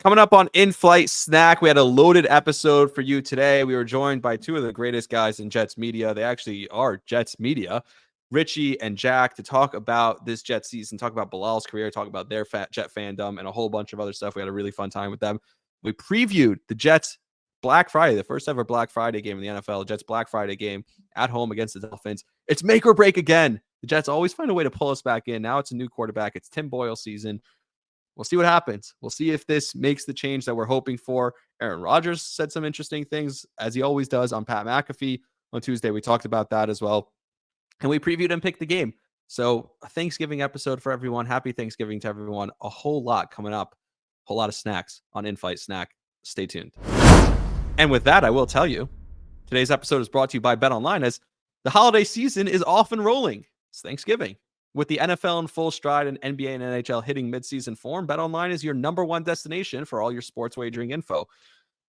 Coming up on In-Flight Snack, we had a loaded episode for you today. We were joined by two of the greatest guys in Jets media. They actually are Jets media, Richie and Jack, to talk about this Jets season, talk about Bilal's career, talk about their Jet fandom, and a whole bunch of other stuff. We had a really fun time with them. We previewed the Jets Black Friday, the first ever Black Friday game in the NFL, Jets Black Friday game at home against the Dolphins. It's make or break again. The Jets always find a way to pull us back in. Now it's a new quarterback. It's Tim Boyle season. We'll see what happens. We'll see if this makes the change that we're hoping for. Aaron Rodgers said some interesting things, as he always does, on Pat McAfee on Tuesday. We talked about that as well. And we previewed and picked the game. So a Thanksgiving episode for everyone. Happy Thanksgiving to everyone. A whole lot coming up. A whole lot of snacks on In-Flight Snack. Stay tuned. And with that, I will tell you, today's episode is brought to you by BetOnline, as the holiday season is off and rolling. It's Thanksgiving. With the NFL in full stride and NBA and NHL hitting midseason form, BetOnline is your number one destination for all your sports wagering info.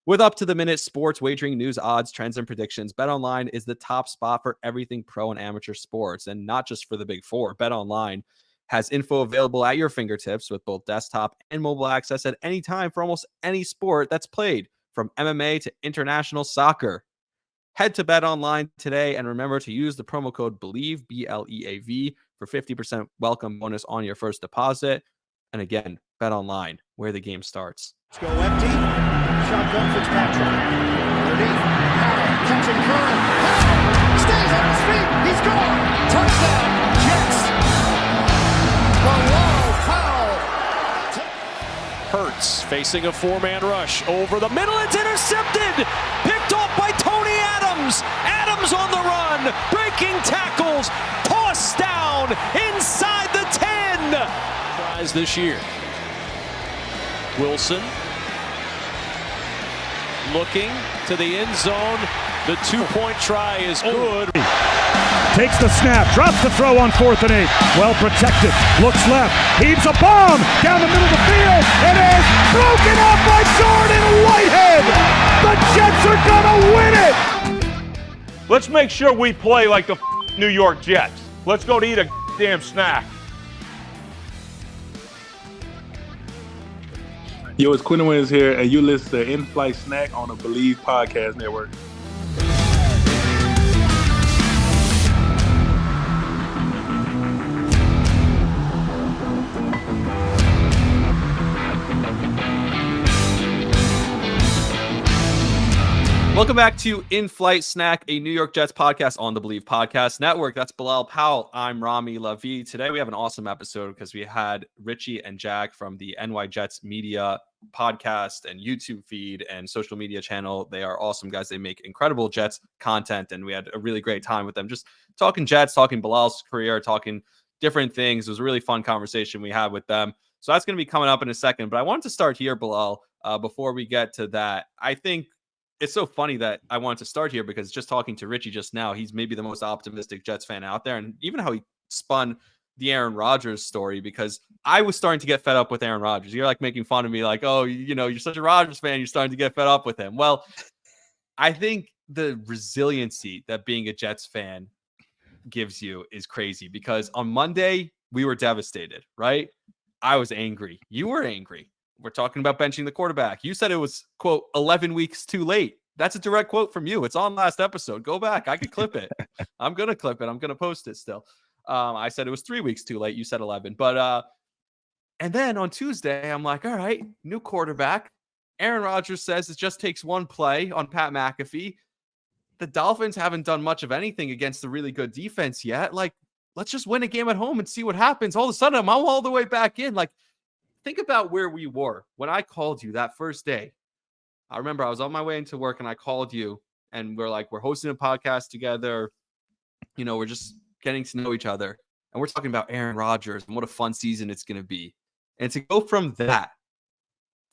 With up-to-the-minute sports wagering news, odds, trends, and predictions, BetOnline is the top spot for everything pro and amateur sports, and not just for the Big Four. BetOnline has info available at your fingertips with both desktop and mobile access at any time for almost any sport that's played, from MMA to international soccer. Head to BetOnline today and remember to use the promo code BELIEVE, BLEAV, for 50% welcome bonus on your first deposit. And again, BetOnline, where the game starts. Let's go empty. Shotgun Fitzpatrick. Underneath. Powell catching current. Powell stays on his feet. He's gone. Touchdown. Jets. Bilal Powell. Hurts facing a four-man rush over the middle. It's intercepted. Picked off by Tony Adams. Adams on the run. Breaking tackles. Tossed down inside the 10. Tries this year. Wilson looking to the end zone. The two-point try is good. Takes the snap, drops the throw on 4th and 8. Well protected, looks left, heaves a bomb down the middle of the field. It is broken up by Jordan Whitehead. The Jets are gonna win it. Let's make sure we play like the New York Jets. Let's go to eat a damn snack. Yo, it's Quinn Wins here, and you listen to In-Flight Snack on the Believe Podcast Network. Welcome back to In-Flight Snack, a New York Jets podcast on the Believe Podcast Network. That's Bilal, Powell. I'm Rami, Lavi. Today we have an awesome episode because we had Richie and Jack from the NY Jets media podcast and YouTube feed and social media channel. They are awesome guys. They make incredible Jets content, and we had a really great time with them. Just talking Jets, talking Bilal's career, talking different things. It was a really fun conversation we had with them. So that's going to be coming up in a second. But I wanted to start here, Bilal, before we get to that. I think it's so funny that I wanted to start here because just talking to Richie just now, he's maybe the most optimistic Jets fan out there. And even how he spun the Aaron Rodgers story, because I was starting to get fed up with Aaron Rodgers. You're like making fun of me, like, oh, you know, you're such a Rodgers fan. You're starting to get fed up with him. Well, I think the resiliency that being a Jets fan gives you is crazy, because on Monday we were devastated, right? I was angry. You were angry. We're talking about benching the quarterback. You said it was, quote, 11 weeks too late. That's a direct quote from you. It's on last episode. Go back. I could clip it. I'm going to clip it. I'm going to post it still. I said it was 3 weeks too late. You said 11. But, and then on Tuesday, I'm like, all right, new quarterback. Aaron Rodgers says it just takes one play on Pat McAfee. The Dolphins haven't done much of anything against the really good defense yet. Like, let's just win a game at home and see what happens. All of a sudden, I'm all the way back in. Like, think about where we were when I called you that first day. I remember I was on my way into work and I called you and we're like, we're hosting a podcast together. You know, we're just getting to know each other. And we're talking about Aaron Rodgers and what a fun season it's going to be. And to go from that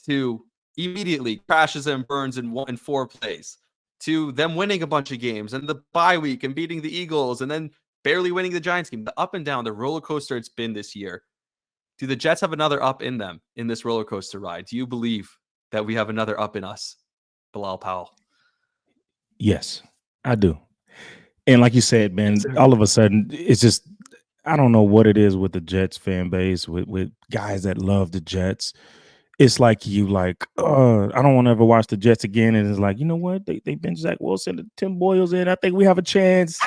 to immediately crashes and burns in 4 plays, to them winning a bunch of games and the bye week and beating the Eagles and then barely winning the Giants game, the up and down, the roller coaster it's been this year. Do the Jets have another up in them in this roller coaster ride? Do you believe that we have another up in us, Bilal Powell? Yes, I do. And like you said, man, all of a sudden, it's just, I don't know what it is with the Jets fan base, with guys that love the Jets. it's like you like, I don't want to ever watch the Jets again. And it's like, you know what? They bench Zach Wilson and Tim Boyle's in. I think we have a chance.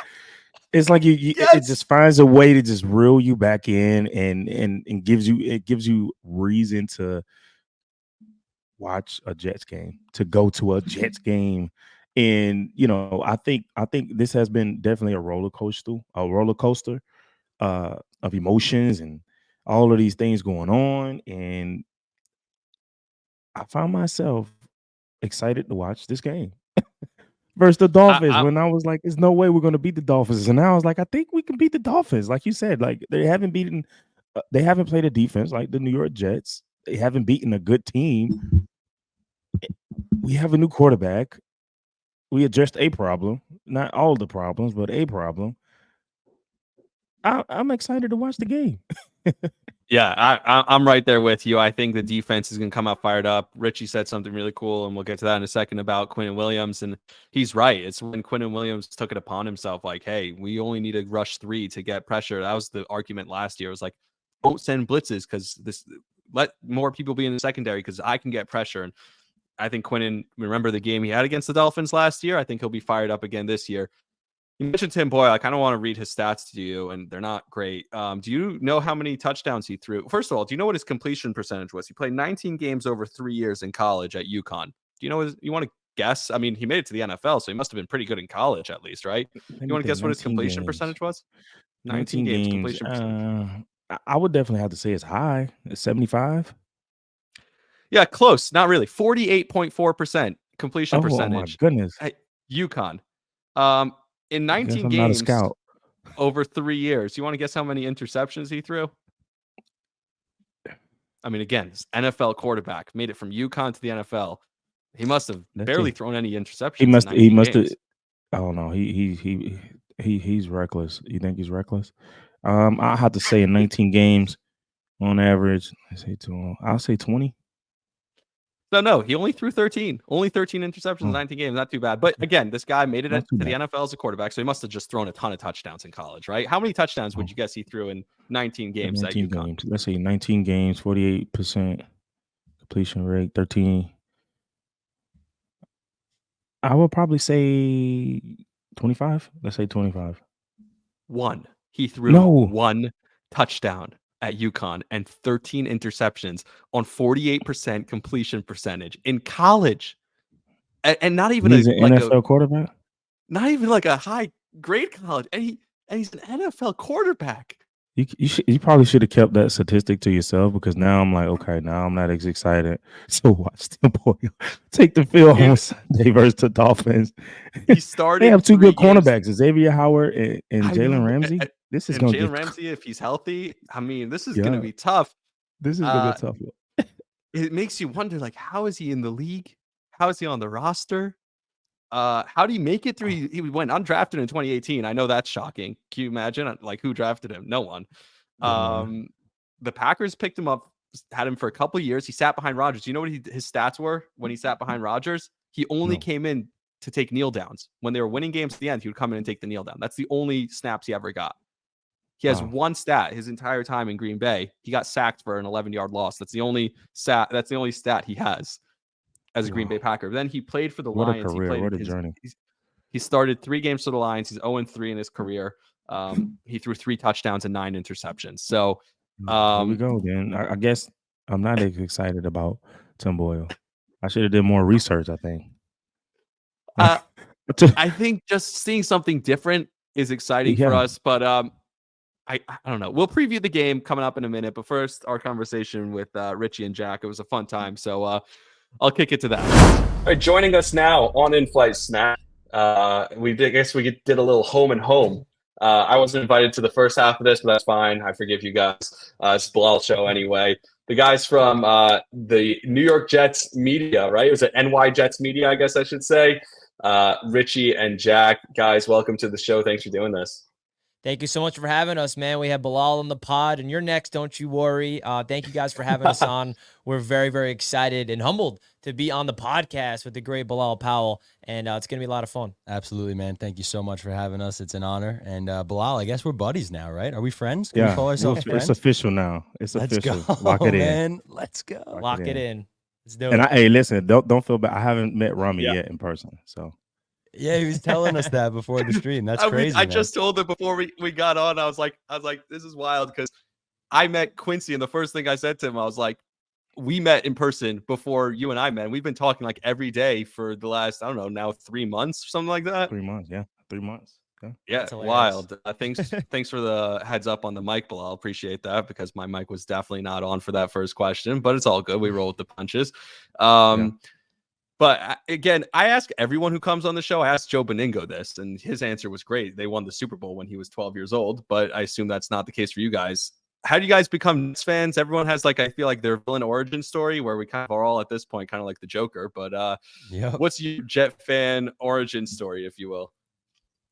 It's like it Yes. just finds a way to just reel you back in and gives you reason to watch a Jets game, to go to a Jets game. And I think this has been definitely a roller coaster of emotions and all of these things going on. And I found myself excited to watch this game versus the Dolphins when I was like, there's no way we're going to beat the Dolphins. And now I was like, I think we can beat the Dolphins. Like you said, like they haven't played a defense like the New York Jets. They haven't beaten a good team. We have a new quarterback. We addressed a problem, not all the problems, but a problem. I'm excited to watch the game. Yeah, I'm right there with you. I think the defense is going to come out fired up. Richie said something really cool, and we'll get to that in a second about Quinnen Williams. And he's right. It's when Quinnen Williams took it upon himself, like, hey, we only need to rush 3 to get pressure. That was the argument last year. It was like, don't send blitzes because let more people be in the secondary because I can get pressure. And I think Quinnen, remember the game he had against the Dolphins last year? I think he'll be fired up again this year. You mentioned Tim Boyle. I kind of want to read his stats to you, and they're not great. Do you know how many touchdowns he threw? First of all, do you know what his completion percentage was? He played 19 games over 3 years in college at UConn. Do you know you want to guess? I mean, he made it to the NFL, so he must have been pretty good in college at least, right? You want to guess what his completion percentage was? 19 games completion percentage. I would definitely have to say it's high. It's 75. Yeah, close. Not really. 48.4% completion percentage. Oh my goodness. At UConn. In 19 games, not a scout. Over 3 years, you want to guess how many interceptions he threw? I mean, again, this NFL quarterback made it from UConn to the NFL. He must have barely thrown any interceptions. He must have. Oh no, he's reckless. You think he's reckless? I have to say in 19 games on average, I'll say 20. No, he only threw 13. Only 13 interceptions in 19 games. Not too bad. But again, this guy made it to the NFL as a quarterback, so he must have just thrown a ton of touchdowns in college, right? How many touchdowns would you guess he threw in 19 games? 19 games. Let's say 19 games, 48% completion rate, 13. I would probably say 25. Let's say 25. He threw one touchdown at UConn and 13 interceptions on 48% completion percentage in college, and not even an NFL quarterback. Not even like a high grade college, and he's an NFL quarterback. You probably should have kept that statistic to yourself because now I'm like, okay, now I'm not as excited. So watch Tim Boyle take the field on Sunday versus the Dolphins. He started. They have 2 good cornerbacks, Xavier Howard and Jalen Ramsey. This is going to be Jalen Ramsey if he's healthy. I mean, this is going to be tough. This is going to be tough. It makes you wonder, like, how is he in the league? How is he on the roster? How do you make it through? He went undrafted in 2018. I know that's shocking. Can you imagine? Like, who drafted him? No one. The Packers picked him up, had him for a couple of years. He sat behind Rodgers. You know what his stats were when he sat behind Rodgers? He only came in to take kneel downs. When they were winning games at the end, he would come in and take the kneel down. That's the only snaps he ever got. He has one stat his entire time in Green Bay. He got sacked for an 11-yard loss. That's the only stat he has as a Green Bay Packer. Then he played for the Lions. What a career. What a journey. He started 3 games for the Lions. He's 0-3 in his career. He threw 3 touchdowns and 9 interceptions. So here we go, then. I guess I'm not as excited about Tim Boyle. I should have did more research, I think. I think just seeing something different is exciting for us. But I don't know. We'll preview the game coming up in a minute. But first, our conversation with Richie and Jack. It was a fun time. So I'll kick it to that. All right, joining us now on In-Flight Snack. We did a little home and home. I wasn't invited to the first half of this, but that's fine. I forgive you guys. It's Bilal show anyway. The guys from the New York Jets media, right? It was NY Jets media, I guess I should say. Richie and Jack, guys, welcome to the show. Thanks for doing this. Thank you so much for having us, man. We have Bilal on the pod, and you're next. Don't you worry. Thank you guys for having us on. We're very, very excited and humbled to be on the podcast with the great Bilal Powell, and it's going to be a lot of fun. Absolutely, man. Thank you so much for having us. It's an honor. And Bilal, I guess we're buddies now, right? Are we friends? Can we call ourselves friends? It's official now. It's official. Lock it in. Man. Let's go. Lock it in. Let's do And it. hey, listen, don't feel bad. I haven't met Rami yet in person, so. Yeah, he was telling us that before the stream. That's crazy. I just told him before we got on. I was like, this is wild because I met Quincy, and the first thing I said to him, I was like, we met in person before you and I met. We've been talking like every day for the last, I don't know, now 3 months or something like that. 3 months, yeah, 3 months. Okay. Yeah, wild. Thanks for the heads up on the mic, Bilal. Appreciate that because my mic was definitely not on for that first question, but it's all good. We roll with the punches. But again, I ask everyone who comes on the show. I asked Joe Beningo this, and his answer was great. They won the Super Bowl when he was 12 years old, but I assume that's not the case for you guys. How do you guys become Jets fans? Everyone has I feel like their villain origin story where we kind of are all at this point kind of like the Joker. But what's your Jet fan origin story, if you will?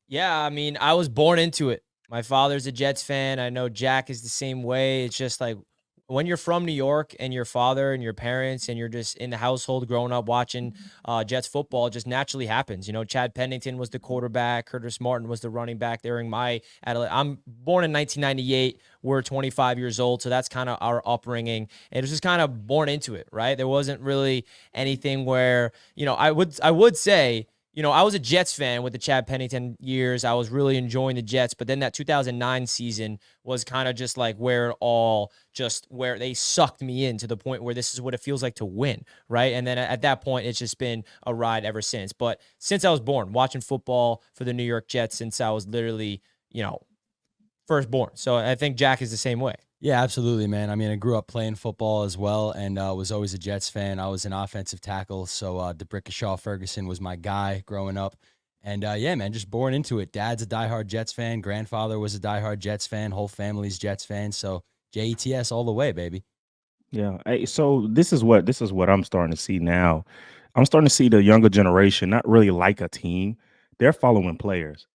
Yeah, I mean, I was born into it. My father's a Jets fan. I know Jack is the same way. It's just like when you're from New York and your father and your parents and you're just in the household growing up watching Jets football, it just naturally happens. You know, Chad Pennington was the quarterback. Curtis Martin was the running back during my adolescence. I'm born in 1998. We're 25 years old, so that's kind of our upbringing. And it was just kind of born into it, right? There wasn't really anything where, I would say, I was a Jets fan with the Chad Pennington years. I was really enjoying the Jets, but then that 2009 season was kind of just like where they sucked me in to the point where this is what it feels like to win, right? And then at that point, it's just been a ride ever since. But since I was born, watching football for the New York Jets since I was literally, first born. So I think Jack is the same way. Yeah, absolutely, man. I mean, I grew up playing football as well and was always a Jets fan. I was an offensive tackle, so DeBrickashaw Ferguson was my guy growing up. And, yeah, man, just born into it. Dad's a diehard Jets fan. Grandfather was a diehard Jets fan. Whole family's Jets fan. So JETS all the way, baby. Yeah. Hey, so this is what I'm starting to see now. I'm starting to see the younger generation not really like a team. They're following players.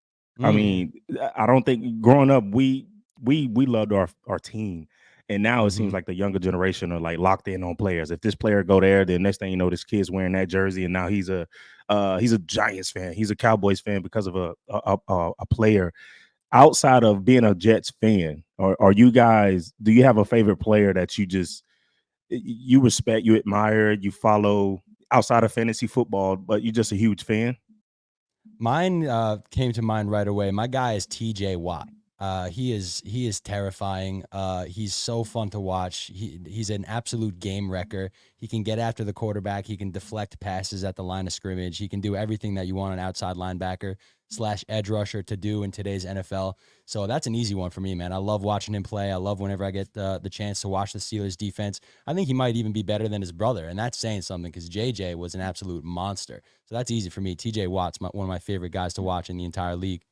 I mean, I don't think growing up we loved our team, and now it seems like the younger generation are like locked in on players. If this player go there, then next thing you know, this kid's wearing that jersey, and now he's a Giants fan, he's a Cowboys fan because of a player. Outside of being a Jets fan, are you guys? Do you have a favorite player that you respect, you admire, you follow outside of fantasy football, but you're just a huge fan? Mine came to mind right away. My guy is TJ Watt. He is terrifying. He's so fun to watch. He's an absolute game wrecker. He can get after the quarterback. He can deflect passes at the line of scrimmage. He can do everything that you want an outside linebacker / edge rusher to do in today's NFL. So that's an easy one for me, man. I love watching him play. I love whenever I get the chance to watch the Steelers defense. I think he might even be better than his brother, and that's saying something because JJ was an absolute monster. So that's easy for me. TJ Watt's one of my favorite guys to watch in the entire league.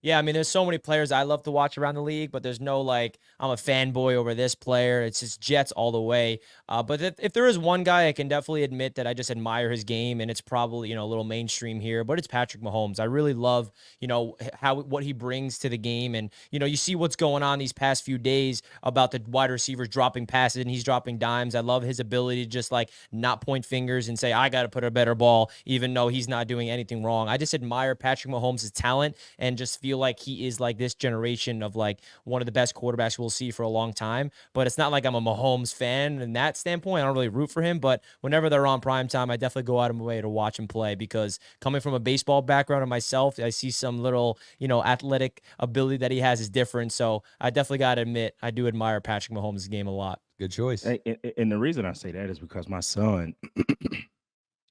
Yeah, I mean, there's so many players I love to watch around the league, but there's no I'm a fanboy over this player. It's just Jets all the way. But if there is one guy, I can definitely admit that I just admire his game, and it's probably, a little mainstream here, but it's Patrick Mahomes. I really love, what he brings to the game. And, you see what's going on these past few days about the wide receivers dropping passes and he's dropping dimes. I love his ability to just not point fingers and say, I got to put a better ball, even though he's not doing anything wrong. I just admire Patrick Mahomes' talent and just feel like he is this generation of one of the best quarterbacks we'll see for a long time. But it's not like I'm a Mahomes fan in that standpoint. I don't really root for him, but whenever they're on primetime, I definitely go out of my way to watch him play because coming from a baseball background of myself, I see some little, athletic ability that he has is different. So I definitely got to admit, I do admire Patrick Mahomes' game a lot. Good choice. And the reason I say that is because my son,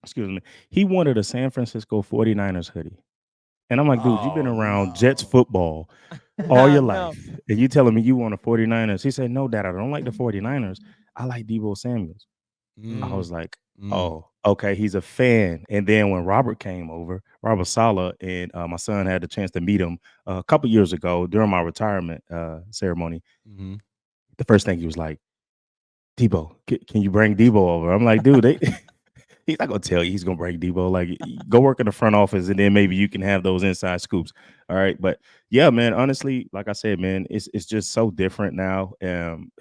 excuse me, he wanted a San Francisco 49ers hoodie. And I'm like, dude, you've been around Jets football all your life. And you telling me you want a 49ers. He said, no, Dad, I don't like the 49ers. I like Deebo Samuels. I was like, oh, okay, he's a fan. And then when Robert came over, Robert Saleh, and my son had the chance to meet him a couple years ago during my retirement ceremony. The first thing he was like, Deebo, can you bring Deebo over? I'm like, dude, he's not gonna tell you he's gonna break Debo. Like, go work in the front office, and then maybe you can have those inside scoops. All right, but yeah, man. Honestly, like I said, man, it's just so different now.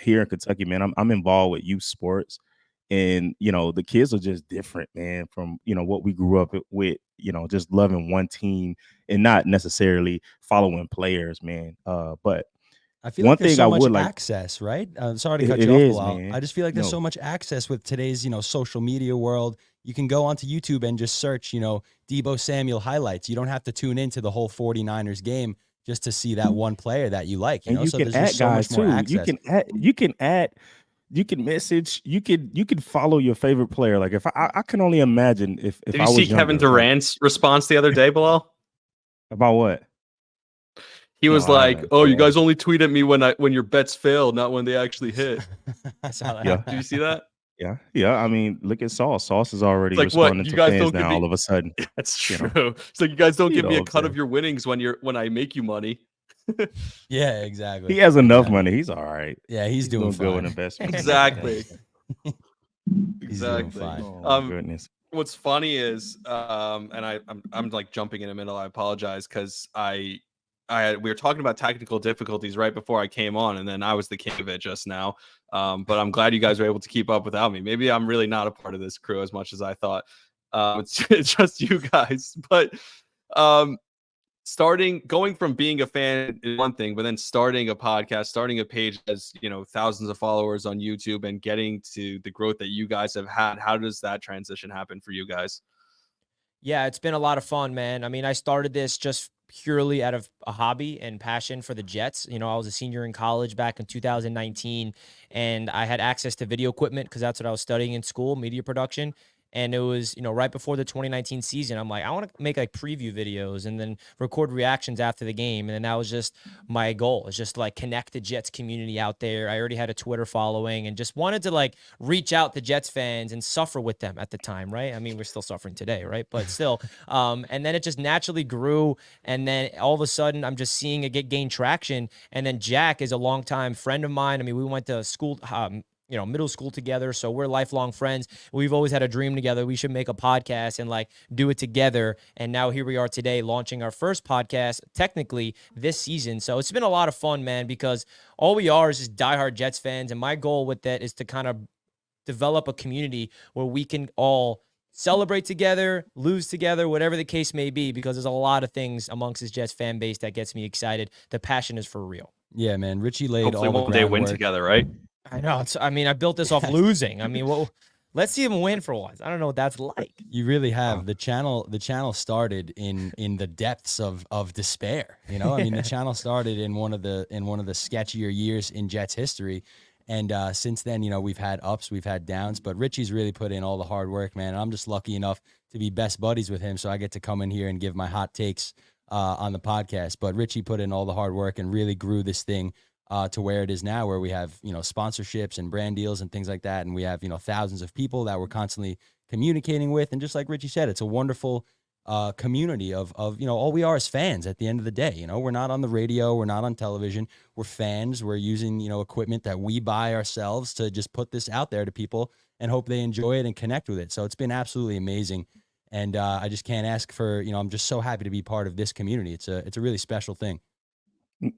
Here in Kentucky, man, I'm involved with youth sports, and the kids are just different, man, from what we grew up with. Just loving one team and not necessarily following players, man. But I feel one like there's thing I so much would like, access, right? Sorry to cut it you off, is, Bilal. man. I just feel like there's No, so much access with today's, social media world. You can go onto YouTube and just search, Debo Samuel highlights. You don't have to tune into the whole 49ers game just to see that one player that you like, and you So can there's add just so guys much more too. access. You can message, you can follow your favorite player. Like, if I can only imagine if Did I you see was Kevin younger, like, Durant's response the other day, Bilal? about what? He No, was I like, haven't. "Oh, you guys only tweet at me when your bets fail, not when they actually hit." I saw that. Yeah, Did you see that? yeah. I mean, look at Sauce. Sauce is already It's like, what? responding You to guys fans don't give now. All me. of a sudden, That's you know, true. It's like, you guys don't you give know me what a I'm cut saying. of your winnings when I make you money. Yeah, He exactly. has enough Exactly. money. He's all right. Yeah, he's doing doing good with fine. investments. Exactly. He's doing Exactly. fine. Oh my goodness. What's funny is, and I'm like jumping in the middle. I apologize, because we were talking about technical difficulties right before I came on, and then I was the king of it just now. But I'm glad you guys were able to keep up without me. Maybe I'm really not a part of this crew as much as I thought. It's just you guys. But going from being a fan is one thing, but then starting a podcast, starting a page as thousands of followers on YouTube, and getting to the growth that you guys have had, how does that transition happen for you guys? Yeah, it's been a lot of fun, man. I mean, I started this just purely out of a hobby and passion for the Jets. I was a senior in college back in 2019, and I had access to video equipment because that's what I was studying in school, media production. And it was, right before the 2019 season. I'm like, I want to make like preview videos and then record reactions after the game. And then that was just my goal. It's just like connect the Jets community out there. I already had a Twitter following and just wanted to like reach out to Jets fans and suffer with them at the time, right? I mean, we're still suffering today, right? But still. And then it just naturally grew. And then all of a sudden, I'm just seeing it gain traction. And then Jack is a longtime friend of mine. I mean, we went to school, middle school together. So we're lifelong friends. We've always had a dream together. We should make a podcast and like do it together. And now here we are today launching our first podcast technically this season. So it's been a lot of fun, man, because all we are is just diehard Jets fans. And my goal with that is to kind of develop a community where we can all celebrate together, lose together, whatever the case may be, because there's a lot of things amongst this Jets fan base that gets me excited. The passion is for real. Yeah, man. Richie laid Hopefully all the one day win groundwork. together, right? I know. I built this off losing. I mean, well, let's see him win for once. I don't know what that's like. You really have. The channel started in the depths of despair. I mean, the channel started in one of the sketchier years in Jets history. And since then, we've had ups, we've had downs, but Richie's really put in all the hard work, man. And I'm just lucky enough to be best buddies with him. So I get to come in here and give my hot takes on the podcast. But Richie put in all the hard work and really grew this thing to where it is now, where we have, sponsorships and brand deals and things like that. And we have, thousands of people that we're constantly communicating with. And just like Richie said, it's a wonderful community of all we are is fans at the end of the day. We're not on the radio, we're not on television, we're fans. We're using, equipment that we buy ourselves to just put this out there to people and hope they enjoy it and connect with it. So it's been absolutely amazing. And I just can't ask for, I'm just so happy to be part of this community. It's a really special thing.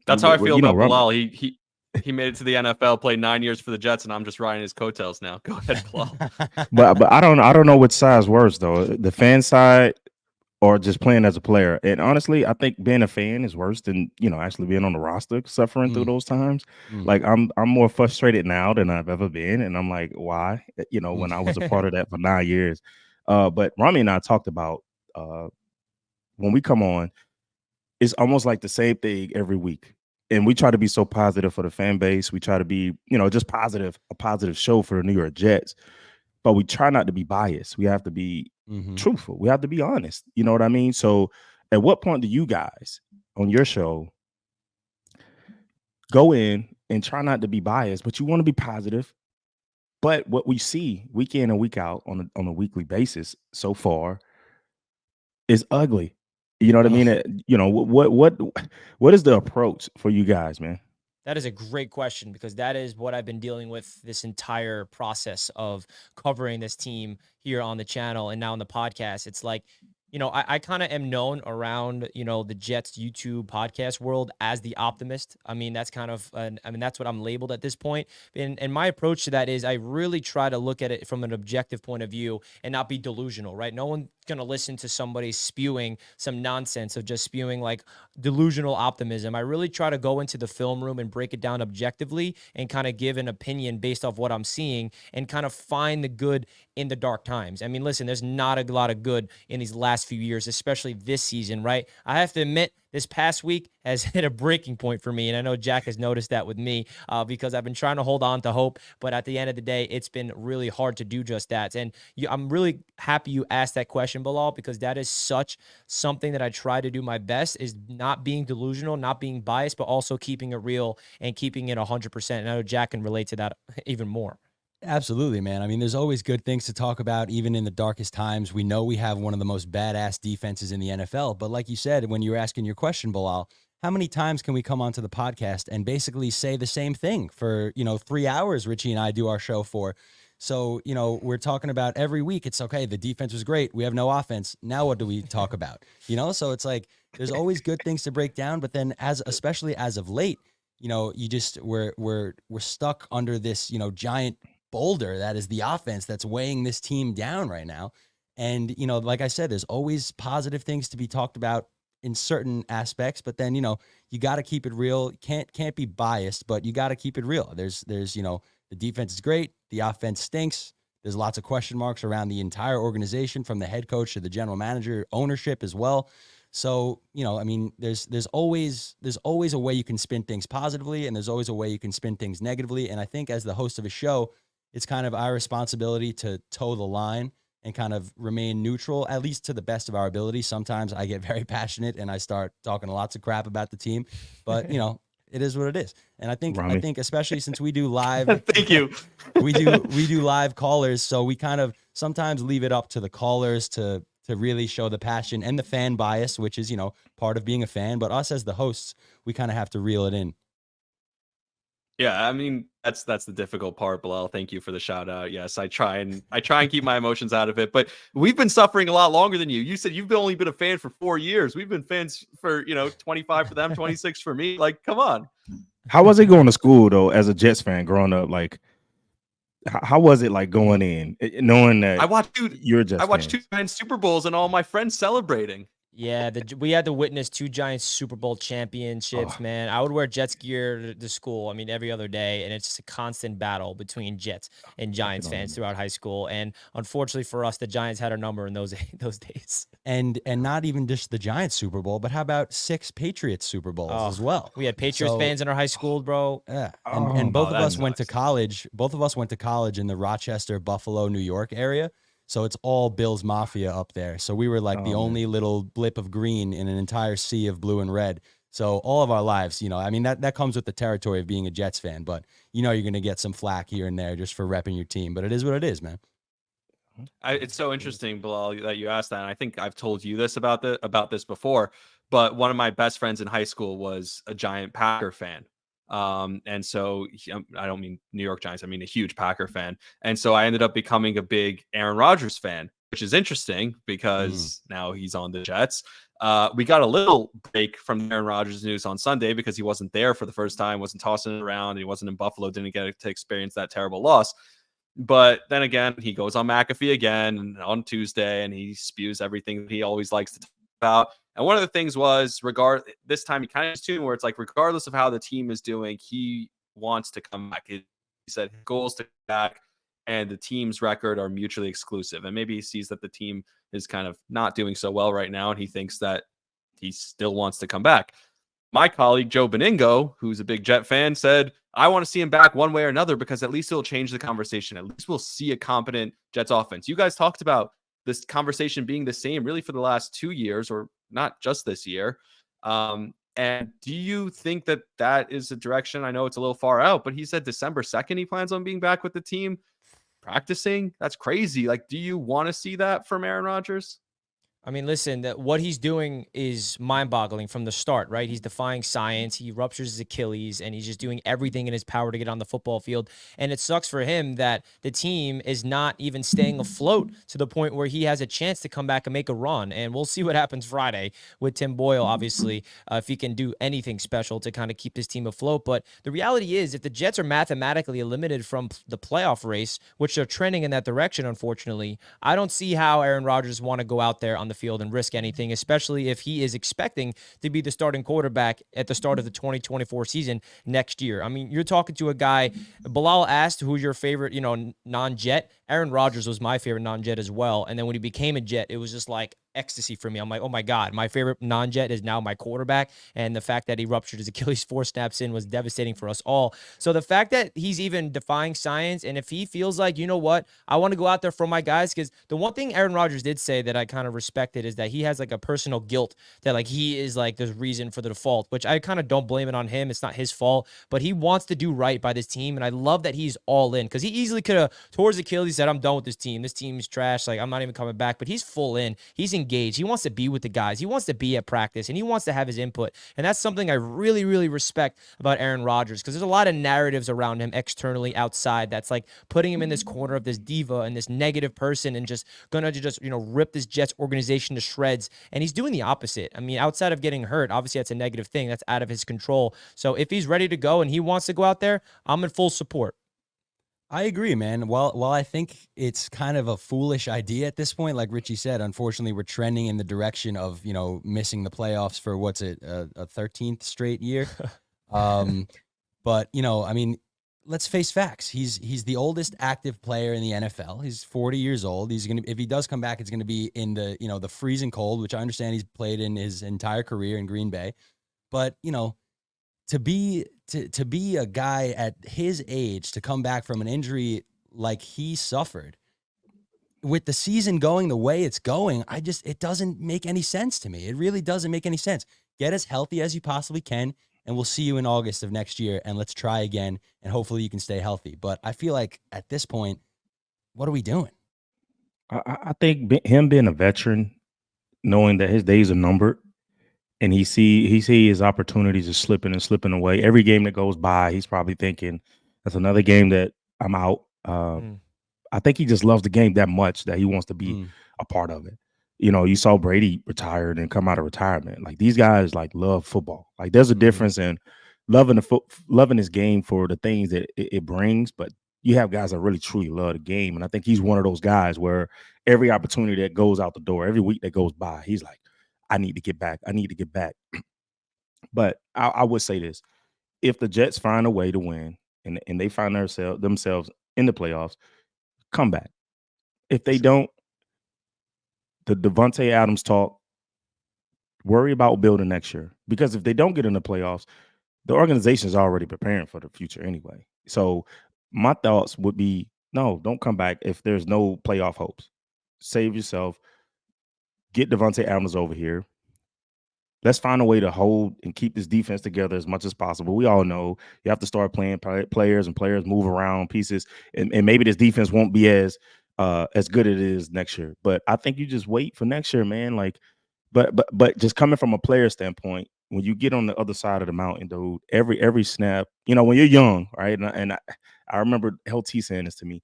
That's how I feel about Rami, Bilal. He made it to the NFL, played 9 years for the Jets, and I'm just riding his coattails now. Go ahead, Bilal. but I don't know which side's worse though, the fan side or just playing as a player. And honestly, I think being a fan is worse than actually being on the roster, suffering through those times. Like, I'm more frustrated now than I've ever been, and I'm like, why? When I was a part of that for 9 years. But Rami and I talked about when we come on, it's almost like the same thing every week. And we try to be so positive for the fan base. We try to be, just positive, a positive show for the New York Jets. But we try not to be biased. We have to be truthful. We have to be honest. You know what I mean? So at what point do you guys on your show go in and try not to be biased, but you want to be positive? But what we see week in and week out on a weekly basis so far is ugly. You know what I mean? What is the approach for you guys, man? That is a great question because that is what I've been dealing with this entire process of covering this team here on the channel and now on the podcast. It's like, I kind of am known around, the Jets YouTube podcast world as the optimist. I mean, that's kind of, that's what I'm labeled at this point. And my approach to that is I really try to look at it from an objective point of view and not be delusional, right? No one's going to listen to somebody spewing some nonsense of just spewing like delusional optimism. I really try to go into the film room and break it down objectively and kind of give an opinion based off what I'm seeing and kind of find the good in the dark times. I mean, listen, there's not a lot of good in these last few years, especially this season, right? I have to admit, this past week has hit a breaking point for me. And I know Jack has noticed that with me because I've been trying to hold on to hope. But at the end of the day, it's been really hard to do just that. And I'm really happy you asked that question, Bilal, because that is such something that I try to do my best is not being delusional, not being biased, but also keeping it real and keeping it 100%. And I know Jack can relate to that even more. Absolutely, man. I mean, there's always good things to talk about, even in the darkest times. We know we have one of the most badass defenses in the NFL. But like you said, when you were asking your question, Bilal, how many times can we come onto the podcast and basically say the same thing for, 3 hours Richie and I do our show for? So, we're talking about every week. It's okay. The defense was great. We have no offense. Now what do we talk about? So it's like there's always good things to break down. But then especially as of late, we're stuck under this, giant boulder that is the offense that's weighing this team down right now. And, like I said, there's always positive things to be talked about in certain aspects, but then, you got to keep it real. Can't be biased, but you got to keep it real. There's, the defense is great. The offense stinks. There's lots of question marks around the entire organization from the head coach to the general manager, ownership as well. So, there's always a way you can spin things positively, and there's always a way you can spin things negatively. And I think as the host of a show, it's kind of our responsibility to toe the line and kind of remain neutral, at least to the best of our ability. Sometimes I get very passionate and I start talking lots of crap about the team, but it is what it is. And I think especially since we do live, thank you. we do live callers. So we kind of sometimes leave it up to the callers to really show the passion and the fan bias, which is, part of being a fan, but us as the hosts, we kind of have to reel it in. Yeah, I mean that's the difficult part, Bilal. Thank you for the shout out. Yes, I try and keep my emotions out of it, but we've been suffering a lot longer than you. You said you've only been a fan for 4 years. We've been fans for 25 for them, 26 for me. Like, come on. How was it going to school though, as a Jets fan growing up? Like, how was it like going in, knowing that I watched fans? 2 Giants Super Bowls and all my friends celebrating. Yeah, we had to witness 2 Giants Super Bowl championships, man. I would wear Jets gear to school, every other day, and it's just a constant battle between Jets and Giants fans throughout high school. And unfortunately for us, the Giants had our number in those days. And not even just the Giants Super Bowl, but how about 6 Patriots Super Bowls as well? We had Patriots fans in our high school, bro. Yeah, and both of us went to college. Both of us went to college in the Rochester, Buffalo, New York area. So it's all Bills Mafia up there. So we were like the only little blip of green in an entire sea of blue and red. So all of our lives, that comes with the territory of being a Jets fan. But you're going to get some flack here and there just for repping your team. But it is what it is, man. It's so interesting, Bilal, that you asked that. And I think I've told you this about this before. But one of my best friends in high school was a giant Packer fan. And so I don't mean New York Giants. I mean a huge Packer fan. And so I ended up becoming a big Aaron Rodgers fan, which is interesting because now he's on the Jets. We got a little break from Aaron Rodgers news on Sunday because he wasn't there for the first time, wasn't tossing it around. He wasn't in Buffalo, didn't get to experience that terrible loss. But then again, he goes on McAfee again on Tuesday and he spews everything that he always likes to talk about. And one of the things was this time he kind of tuned where it's like, regardless of how the team is doing, he wants to come back. He said his goals to come back and the team's record are mutually exclusive. And maybe he sees that the team is kind of not doing so well right now. And he thinks that he still wants to come back. My colleague, Joe Beningo, who's a big Jet fan, said, I want to see him back one way or another because at least it'll change the conversation. At least we'll see a competent Jets offense. You guys talked about this conversation being the same really for the last 2 years, or not just this year. And do you think that is a direction? I know it's a little far out, but he said December 2nd he plans on being back with the team practicing. That's crazy. Like, do you want to see that from Aaron Rodgers? I mean, listen, that what he's doing is mind-boggling from the start, right? He's defying science. He ruptures his Achilles, and he's just doing everything in his power to get on the football field. And it sucks for him that the team is not even staying afloat to the point where he has a chance to come back and make a run. And we'll see what happens Friday with Tim Boyle, obviously, if he can do anything special to kind of keep this team afloat. But the reality is, if the Jets are mathematically eliminated from the playoff race, which they're trending in that direction, unfortunately, I don't see how Aaron Rodgers want to go out there on the field and risk anything, especially if he is expecting to be the starting quarterback at the start of the 2024 season next year. I mean, you're talking to a guy, Bilal asked who's your favorite, non-Jet. Aaron Rodgers was my favorite non-Jet as well. And then when he became a Jet, it was just like ecstasy for me. I'm like, oh my God, my favorite non-Jet is now my quarterback. And the fact that he ruptured his Achilles 4 snaps in was devastating for us all. So the fact that he's even defying science, and if he feels like, you know what, I want to go out there for my guys, because the one thing Aaron Rodgers did say that I kind of respected is that he has like a personal guilt that like he is like the reason for the default, which I kind of don't blame it on him. It's not his fault, but he wants to do right by this team. And I love that he's all in, because he easily could have towards Achilles said, I'm done with this team. This team's trash. Like, I'm not even coming back, but he's full in. He's engaged. He wants to be with the guys. He wants to be at practice, and he wants to have his input. And that's something I really, really respect about Aaron Rodgers, because there's a lot of narratives around him externally, outside, that's like putting him in this corner of this diva and this negative person and just gonna just rip this Jets organization to shreds. And he's doing the opposite. I mean, outside of getting hurt, obviously that's a negative thing. That's out of his control. So if he's ready to go and he wants to go out there, I'm in full support. I agree, man. While I think it's kind of a foolish idea at this point, like Richie said, unfortunately, we're trending in the direction of, missing the playoffs for a 13th straight year. But, I mean, let's face facts. He's the oldest active player in the NFL. He's 40 years old. He's going to, if he does come back, it's going to be in the, the freezing cold, which I understand he's played in his entire career in Green Bay. But, to be a guy at his age, to come back from an injury like he suffered, with the season going the way it's going, it doesn't make any sense to me. It really doesn't make any sense. Get as healthy as you possibly can, and we'll see you in August of next year, and let's try again, and hopefully you can stay healthy. But I feel like at this point, what are we doing? I think him being a veteran, knowing that his days are numbered, and he see his opportunities are slipping and slipping away. Every game that goes by, he's probably thinking, that's another game that I'm out. I think he just loves the game that much that he wants to be a part of it. You saw Brady retired and come out of retirement. Like, these guys like love football. Like, there's a difference in loving this game for the things that it brings, but you have guys that really truly love the game. And I think he's one of those guys where every opportunity that goes out the door, every week that goes by, he's like, I need to get back. I need to get back. But I would say this. If the Jets find a way to win and they find themselves in the playoffs, come back. If they don't, the Devontae Adams talk, worry about building next year. Because if they don't get in the playoffs, the organization is already preparing for the future anyway. So my thoughts would be, no, don't come back if there's no playoff hopes. Save yourself. Get Devontae Adams over here. Let's find a way to hold and keep this defense together as much as possible. We all know you have to start playing players, and players move around pieces, and maybe this defense won't be as good as it is next year. But I think you just wait for next year, man. Like, but just coming from a player standpoint, when you get on the other side of the mountain, dude, every snap, when you're young, right? And I remember LT saying this to me.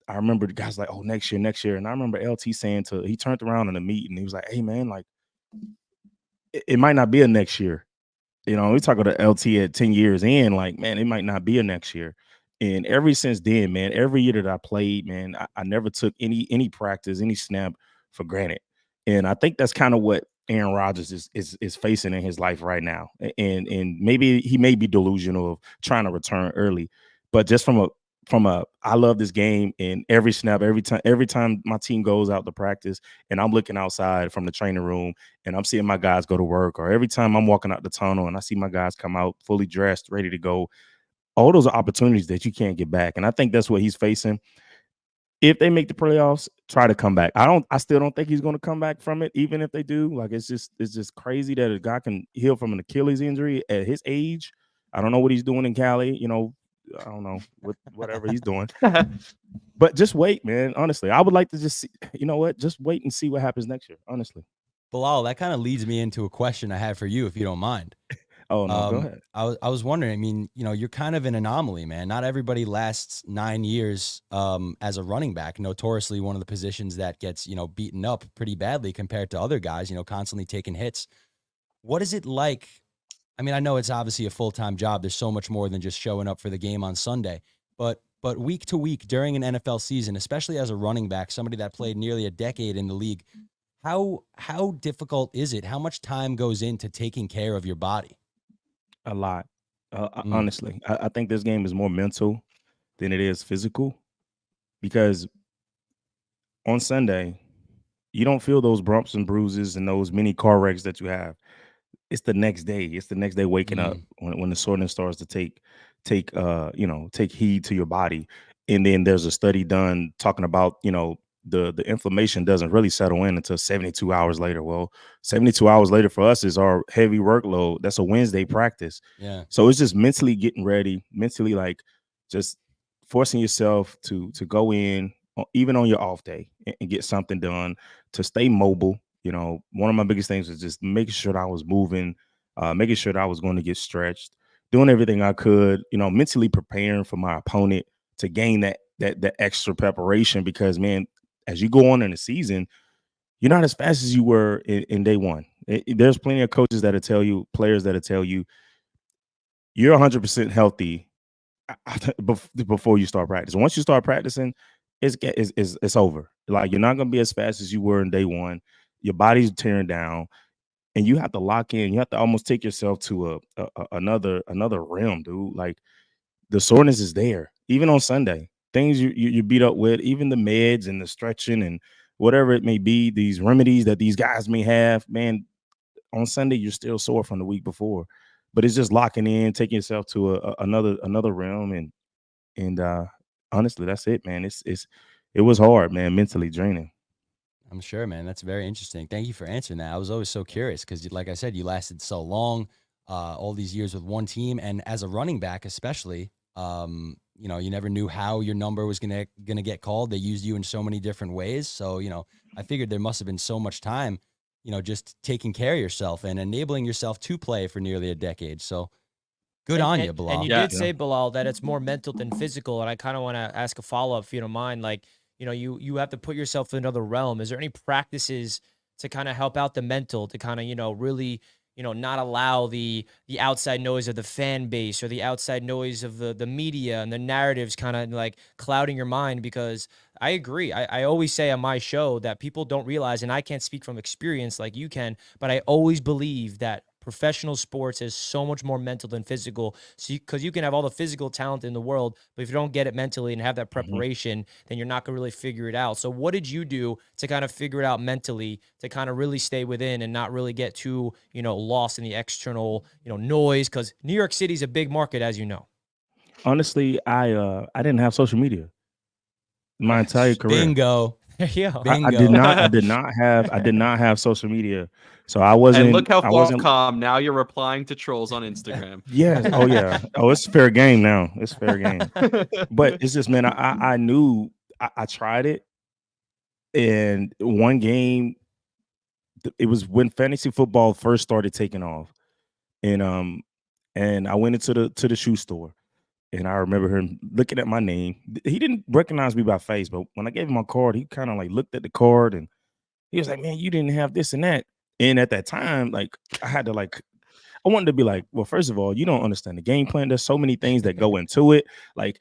I remember the guys like, oh, next year. And I remember LT saying he turned around in a meeting. He was like, hey, man, like, it might not be a next year. We talk about LT at 10 years in, like, man, it might not be a next year. And ever since then, man, every year that I played, man, I never took any practice, any snap for granted. And I think that's kind of what Aaron Rodgers is facing in his life right now. And maybe he may be delusional of trying to return early, but just from a I love this game, and every snap, every time my team goes out to practice and I'm looking outside from the training room and I'm seeing my guys go to work, or every time I'm walking out the tunnel and I see my guys come out fully dressed, ready to go, all those are opportunities that you can't get back. And I think that's what he's facing. If they make the playoffs, try to come back. I still don't think he's going to come back from it, even if they do. Like, it's just crazy that a guy can heal from an Achilles injury at his age. I don't know what he's doing in Cali, I don't know whatever he's doing. But just wait, man. Honestly, I would like to just see, you know what? Just wait and see what happens next year. Honestly. Bilal, that kind of leads me into a question I had for you, if you don't mind. Oh no, go ahead. I was wondering. I mean, you're kind of an anomaly, man. Not everybody lasts 9 years as a running back. Notoriously, one of the positions that gets beaten up pretty badly compared to other guys. Constantly taking hits. What is it like? I mean, I know it's obviously a full-time job. There's so much more than just showing up for the game on Sunday. But week to week during an NFL season, especially as a running back, somebody that played nearly a decade in the league, how difficult is it? How much time goes into taking care of your body? A lot. Honestly, I think this game is more mental than it is physical, because on Sunday, you don't feel those bumps and bruises and those mini car wrecks that you have. It's the next day. It's the next day waking up when the soreness starts to take heed to your body. And then there's a study done talking about, the inflammation doesn't really settle in until 72 hours later. Well, 72 hours later for us is our heavy workload. That's a Wednesday practice. Yeah. So it's just mentally getting ready, mentally like just forcing yourself to go in even on your off day and get something done, to stay mobile. One of my biggest things was just making sure that I was moving, making sure that I was going to get stretched, doing everything I could, mentally preparing for my opponent to gain that extra preparation. Because, man, as you go on in the season, you're not as fast as you were in day one. There's plenty of coaches that'll tell you, players that'll tell you, you're 100% healthy before you start practicing. Once you start practicing, it's over. Like, you're not going to be as fast as you were in day one. Your body's tearing down, and you have to lock in. You have to almost take yourself to another realm, dude. Like, the soreness is there, even on Sunday. Things you beat up with, even the meds and the stretching and whatever it may be, these remedies that these guys may have, man, on Sunday you're still sore from the week before. But it's just locking in, taking yourself to another realm, and honestly, that's it, man. It was hard, man, mentally draining. I'm sure, man. That's very interesting. Thank you for answering that. I was always so curious because, like I said, you lasted so long, all these years with one team, and as a running back, especially, you never knew how your number was gonna get called. They used you in so many different ways. So, I figured there must have been so much time, just taking care of yourself and enabling yourself to play for nearly a decade. So, good on you, Bilal. And you did say, Bilal, that it's more mental than physical. And I kind of want to ask a follow-up, if you don't mind. Like, you have to put yourself in another realm. Is there any practices to kind of help out the mental, to kind of, really, not allow the outside noise of the fan base or the outside noise of the media and the narratives kind of like clouding your mind? Because I agree. I always say on my show that people don't realize, and I can't speak from experience like you can, but I always believe that professional sports is so much more mental than physical. So, because you can have all the physical talent in the world, but if you don't get it mentally and have that preparation, then you're not going to really figure it out. So what did you do to kind of figure it out mentally, to kind of really stay within and not really get too, lost in the external, noise? Because New York City is a big market, as you know. Honestly, I didn't have social media my entire career. Bingo. Yeah, I did not have social media, so I wasn't. And look how far calm now. You're replying to trolls on Instagram. Yeah. Oh yeah. Oh, it's fair game now. It's fair game. But it's just, man, I knew I tried it, and one game, it was when fantasy football first started taking off, and I went into the shoe store. And I remember him looking at my name. He didn't recognize me by face, but when I gave him my card, he kind of like looked at the card and he was like, "Man, you didn't have this and that." And at that time, like, I had to I wanted to be like, well, first of all, you don't understand the game plan. There's so many things that go into it. Like,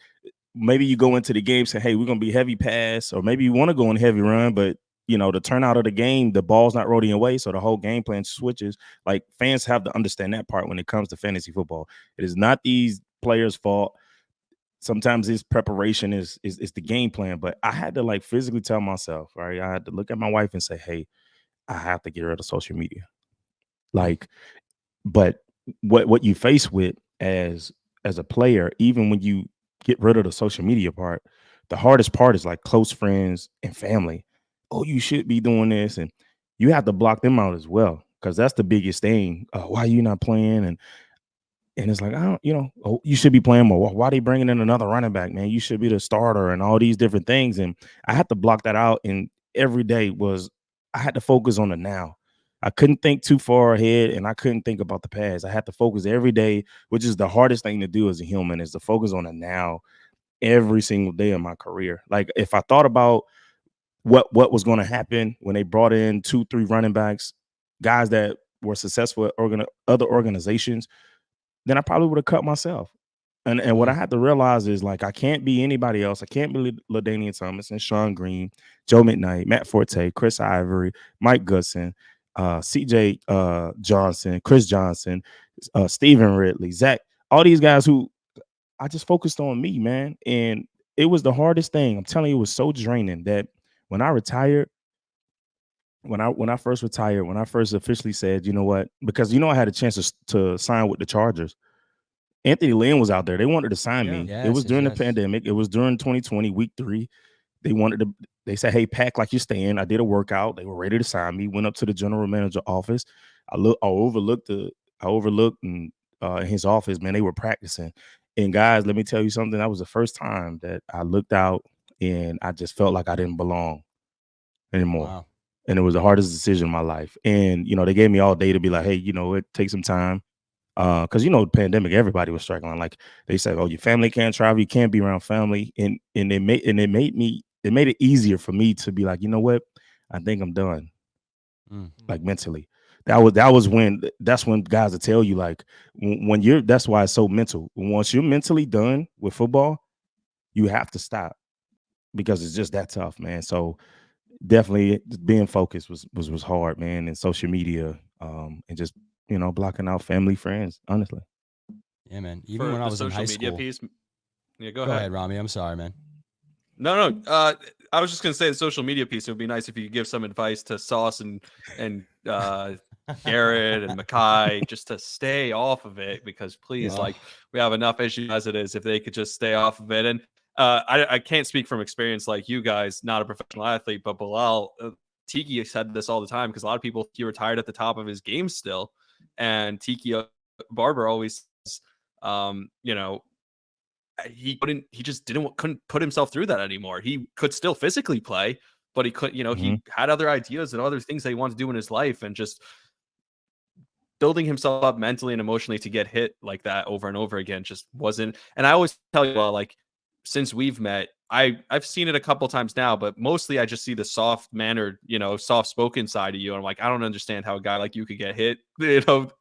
maybe you go into the game saying, "Hey, we're gonna be heavy pass," or maybe you want to go in heavy run, but the turnout of the game, the ball's not rolling away, so the whole game plan switches. Like, fans have to understand that part when it comes to fantasy football. It is not these players' fault. Sometimes his preparation is the game plan, but I had to physically tell myself, right? I had to look at my wife and say, "Hey, I have to get rid of social media." But what you face with as a player, even when you get rid of the social media part, the hardest part is like close friends and family. Oh, you should be doing this, and you have to block them out as well, because that's the biggest thing. Why are you not playing? And And it's like, I don't, you should be playing more. Why are they bringing in another running back, man? You should be the starter and all these different things. And I had to block that out. And every day I had to focus on the now. I couldn't think too far ahead, and I couldn't think about the past. I had to focus every day, which is the hardest thing to do as a human, is to focus on the now every single day of my career. Like if I thought about what was going to happen when they brought in 2-3 running backs, guys that were successful at other organizations, then I probably would have cut myself. And what I had to realize is, like, I can't be anybody else. I can't be LaDainian Thomas and Sean Green, Joe McKnight, Matt Forte, Chris Ivory, Mike Goodson, CJ Johnson, Chris Johnson, Stephen Ridley, Zach, all these guys who I just focused on me, man. And it was the hardest thing. I'm telling you, it was so draining that when I retired, when I first retired, when I first officially said, you know what, because I had a chance to sign with the Chargers. Anthony Lynn was out there. They wanted to sign me. It was during the pandemic. It was during 2020, week 3. They said, hey, pack like you're staying. I did a workout. They were ready to sign me. Went up to the general manager office. I overlooked in his office, man. They were practicing. And guys, let me tell you something. That was the first time that I looked out and I just felt like I didn't belong anymore. Wow. And it was the hardest decision in my life. And, they gave me all day to be like, hey, it takes some time. Because the pandemic, everybody was struggling. Like they said, oh, your family can't travel, you can't be around family, and it made it easier for me to be like, you know what, I think I'm done, like mentally. That's when guys will tell you, like, when that's why it's so mental. Once you're mentally done with football, you have to stop because it's just that tough, man. So definitely being focused was hard, man, and social media, and just blocking out family, friends, honestly. Yeah, man. Even when I was in high school. Piece, yeah, go ahead, Rami. I'm sorry, man. No. I was just gonna say the social media piece. It would be nice if you could give some advice to Sauce and Garrett and Mackay just to stay off of it, because please, like, we have enough issues as it is. If they could just stay off of it. And I can't speak from experience like you guys, not a professional athlete, but Bilal, Tiki said this all the time, because a lot of people, he retired at the top of his game still. And Tiki Barber always says, he couldn't put himself through that anymore. He could still physically play, but he could, he had other ideas and other things that he wanted to do in his life, and just building himself up mentally and emotionally to get hit like that over and over again just wasn't. And I always tell you, like, since we've met, I've seen it a couple times now, but mostly I just see the soft-mannered, soft-spoken side of you. And I'm like, I don't understand how a guy like you could get hit,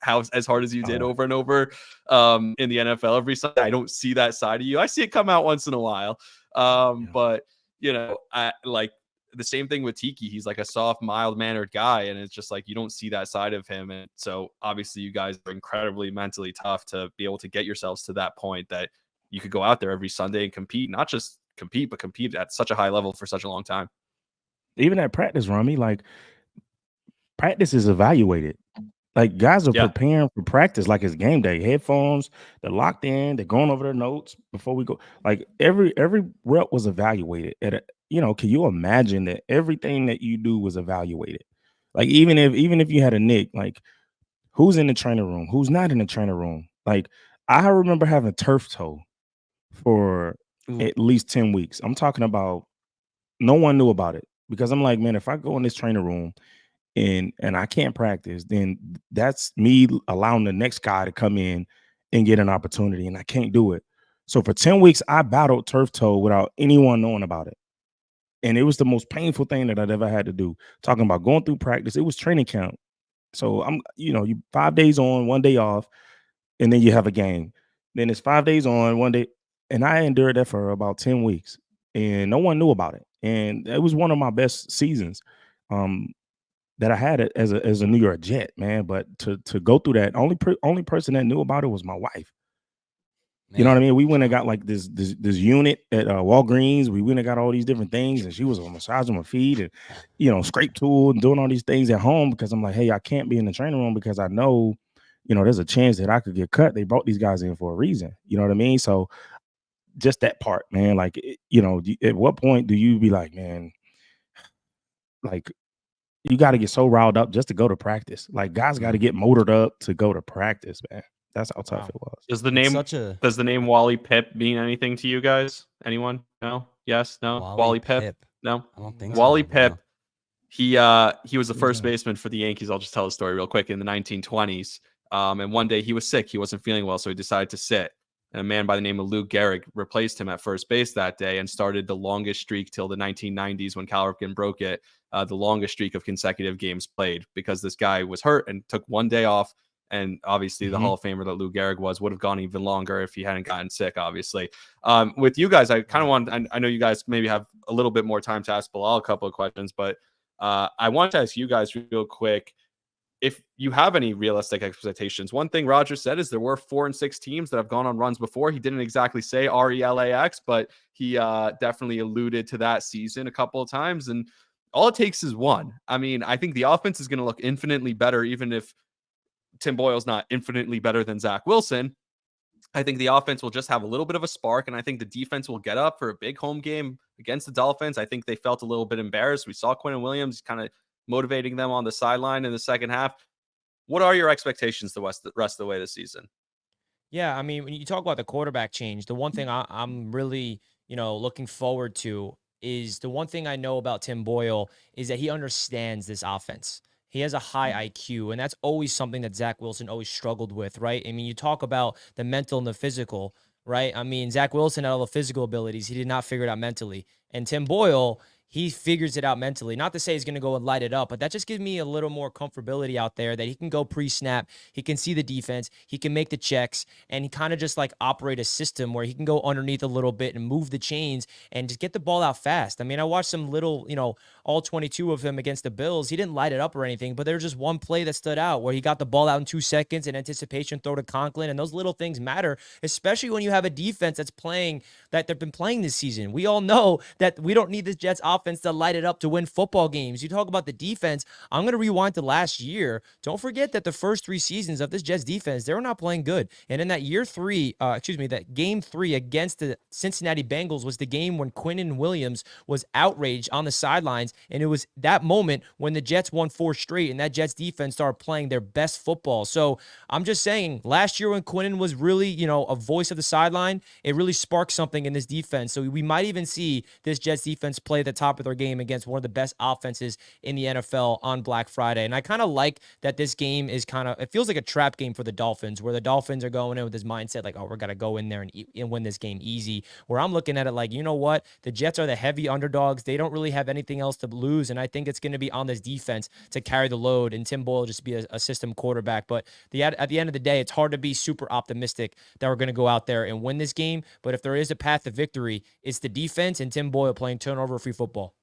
how as hard as you did over and over in the NFL every Sunday. I don't see that side of you. I see it come out once in a while. But, I like the same thing with Tiki. He's like a soft, mild-mannered guy, and it's just like you don't see that side of him. And so obviously you guys are incredibly mentally tough to be able to get yourselves to that point that you could go out there every Sunday and compete, not just compete, but compete at such a high level for such a long time. Even at practice, Rami, like, practice is evaluated. Like, guys are preparing for practice like it's game day. Headphones, they're locked in, they're going over their notes before we go. Like, every rep was evaluated. Can you imagine that everything that you do was evaluated? Like, even if you had a nick, like, who's in the training room, who's not in the training room? Like, I remember having turf toe for at least 10 weeks. I'm talking about no one knew about it, because I'm like, man, if I go in this training room and I can't practice, then that's me allowing the next guy to come in and get an opportunity, and I can't do it. So for 10 weeks, I battled turf toe without anyone knowing about it. And it was the most painful thing that I'd ever had to do. Talking about going through practice, it was training camp. So I'm, you 5 days on, 1 day off, and then you have a game. Then it's 5 days on, 1 day. And I endured that for about 10 weeks, and no one knew about it. And it was one of my best seasons that I had it as a New York Jet, man. But to go through that, only person that knew about it was my wife. Man. You know what I mean? We went and got like this unit at Walgreens. We went and got all these different things, and she was massaging my feet and, scrape tool and doing all these things at home, because I'm like, hey, I can't be in the training room because I know, there's a chance that I could get cut. They brought these guys in for a reason. You know what I mean? So just that part, man. Like, at what point do you be like, man, like, you got to get so riled up just to go to practice? Like, guys got to get motored up to go to practice, man. That's how tough it was. Does the name Wally Pip mean anything to you guys? Anyone? No? Yes? No? Wally Pip? No? I don't think Wally so. Pip. No. He was the first baseman for the Yankees. I'll just tell the story real quick. In the 1920s, and one day he was sick. He wasn't feeling well, so he decided to sit. And a man by the name of Lou Gehrig replaced him at first base that day and started the longest streak till the 1990s when Cal Ripken broke it. The longest streak of consecutive games played because this guy was hurt and took one day off. And obviously, the Hall of Famer that Lou Gehrig would have gone even longer if he hadn't gotten sick. Obviously, with you guys, I kind of want. I know you guys maybe have a little bit more time to ask Bilal a couple of questions, but I want to ask you guys real quick if you have any realistic expectations. One thing Roger said is there were 4 and 6 teams that have gone on runs before. He didn't exactly say RELAX, but he definitely alluded to that season a couple of times. And all it takes is one. I mean, I think the offense is going to look infinitely better, even if Tim Boyle's not infinitely better than Zach Wilson. I think the offense will just have a little bit of a spark, and I think the defense will get up for a big home game against the Dolphins. I think they felt a little bit embarrassed. We saw Quinnen Williams kind of motivating them on the sideline in the second half. What are your expectations the rest of the way this season? Yeah, I mean, when you talk about the quarterback change, the one thing I'm really, looking forward to is the one thing I know about Tim Boyle is that he understands this offense. He has a high IQ, and that's always something that Zach Wilson always struggled with, right? I mean, you talk about the mental and the physical, right? I mean, Zach Wilson had all the physical abilities. He did not figure it out mentally. And Tim Boyle, he figures it out mentally. Not to say he's going to go and light it up, but that just gives me a little more comfortability out there that he can go pre-snap, he can see the defense, he can make the checks, and he kind of just like operate a system where he can go underneath a little bit and move the chains and just get the ball out fast. I mean, I watched some little, all 22 of him against the Bills. He didn't light it up or anything, but there was just one play that stood out where he got the ball out in 2 seconds in anticipation, throw to Conklin, and those little things matter, especially when you have a defense that's playing, that they've been playing this season. We all know that we don't need this Jets offense to light it up to win football games. You talk about the defense. I'm going to rewind to last year. Don't forget that the first 3 seasons of this Jets defense, they were not playing good. And in that that game 3 against the Cincinnati Bengals was the game when Quinnen Williams was outraged on the sidelines. And it was that moment when the Jets won 4 straight and that Jets defense started playing their best football. So I'm just saying, last year when Quinnen was really, a voice of the sideline, it really sparked something in this defense. So we might even see this Jets defense play at the top of their game against one of the best offenses in the NFL on Black Friday. And I kind of like that this game is it feels like a trap game for the Dolphins, where the Dolphins are going in with this mindset like, oh, we're going to go in there and win this game easy. Where I'm looking at it like, you know what? The Jets are the heavy underdogs. They don't really have anything else to lose. And I think it's going to be on this defense to carry the load and Tim Boyle just be a system quarterback. But at the end of the day, it's hard to be super optimistic that we're going to go out there and win this game. But if there is a path to victory, it's the defense and Tim Boyle playing turnover-free football.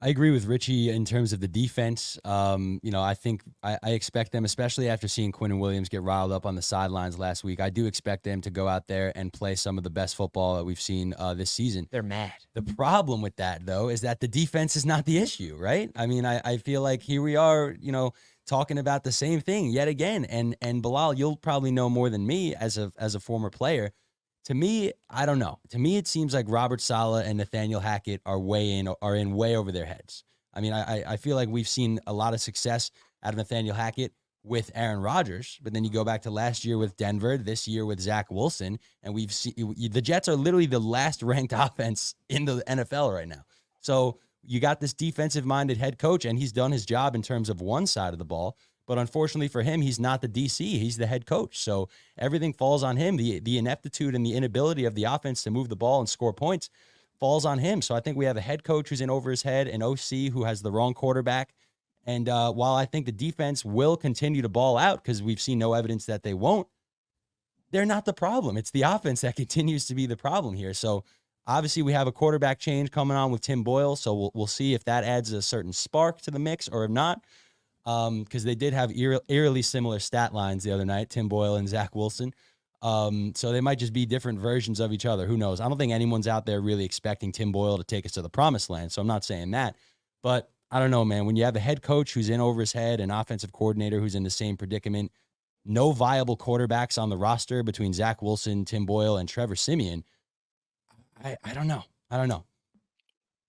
I agree with Richie in terms of the defense. I think I expect them, especially after seeing Quinnen Williams get riled up on the sidelines last week, I do expect them to go out there and play some of the best football that we've seen this season. They're mad. The problem with that, though, is that the defense is not the issue, right? I mean, I feel like here we are, talking about the same thing yet again. And Bilal, you'll probably know more than me as a former player. To me, I don't know. To me, it seems like Robert Saleh and Nathaniel Hackett are in way over their heads. I mean, I feel like we've seen a lot of success out of Nathaniel Hackett with Aaron Rodgers, but then you go back to last year with Denver, this year with Zach Wilson, and we've seen the Jets are literally the last ranked offense in the NFL right now. So you got this defensive-minded head coach, and he's done his job in terms of one side of the ball. But unfortunately for him, he's not the DC. He's the head coach. So everything falls on him. The ineptitude and the inability of the offense to move the ball and score points falls on him. So I think we have a head coach who's in over his head, an OC who has the wrong quarterback. And while I think the defense will continue to ball out because we've seen no evidence that they won't, they're not the problem. It's the offense that continues to be the problem here. So obviously we have a quarterback change coming on with Tim Boyle. So we'll see if that adds a certain spark to the mix or if not. Because they did have eerily similar stat lines the other night, Tim Boyle and Zach Wilson. So they might just be different versions of each other. Who knows? I don't think anyone's out there really expecting Tim Boyle to take us to the promised land. So I'm not saying that. But I don't know, man. When you have a head coach who's in over his head, an offensive coordinator who's in the same predicament, no viable quarterbacks on the roster between Zach Wilson, Tim Boyle, and Trevor Siemian, I don't know.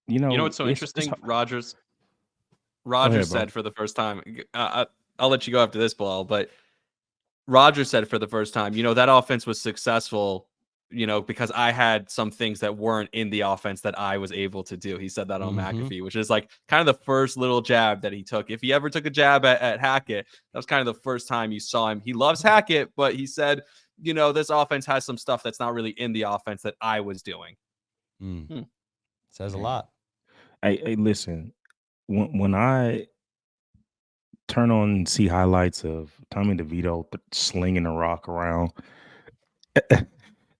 You know what's so interesting? Rodgers said for the first time, I'll let you go after this, Bilal, but Roger said for the first time, that offense was successful, because I had some things that weren't in the offense that I was able to do. He said that on McAfee, which is like kind of the first little jab that he took. If he ever took a jab at Hackett, that was kind of the first time you saw him. He loves Hackett, but he said, this offense has some stuff that's not really in the offense that I was doing. Says a lot. Hey, listen, when I turn on and see highlights of Tommy DeVito slinging the rock around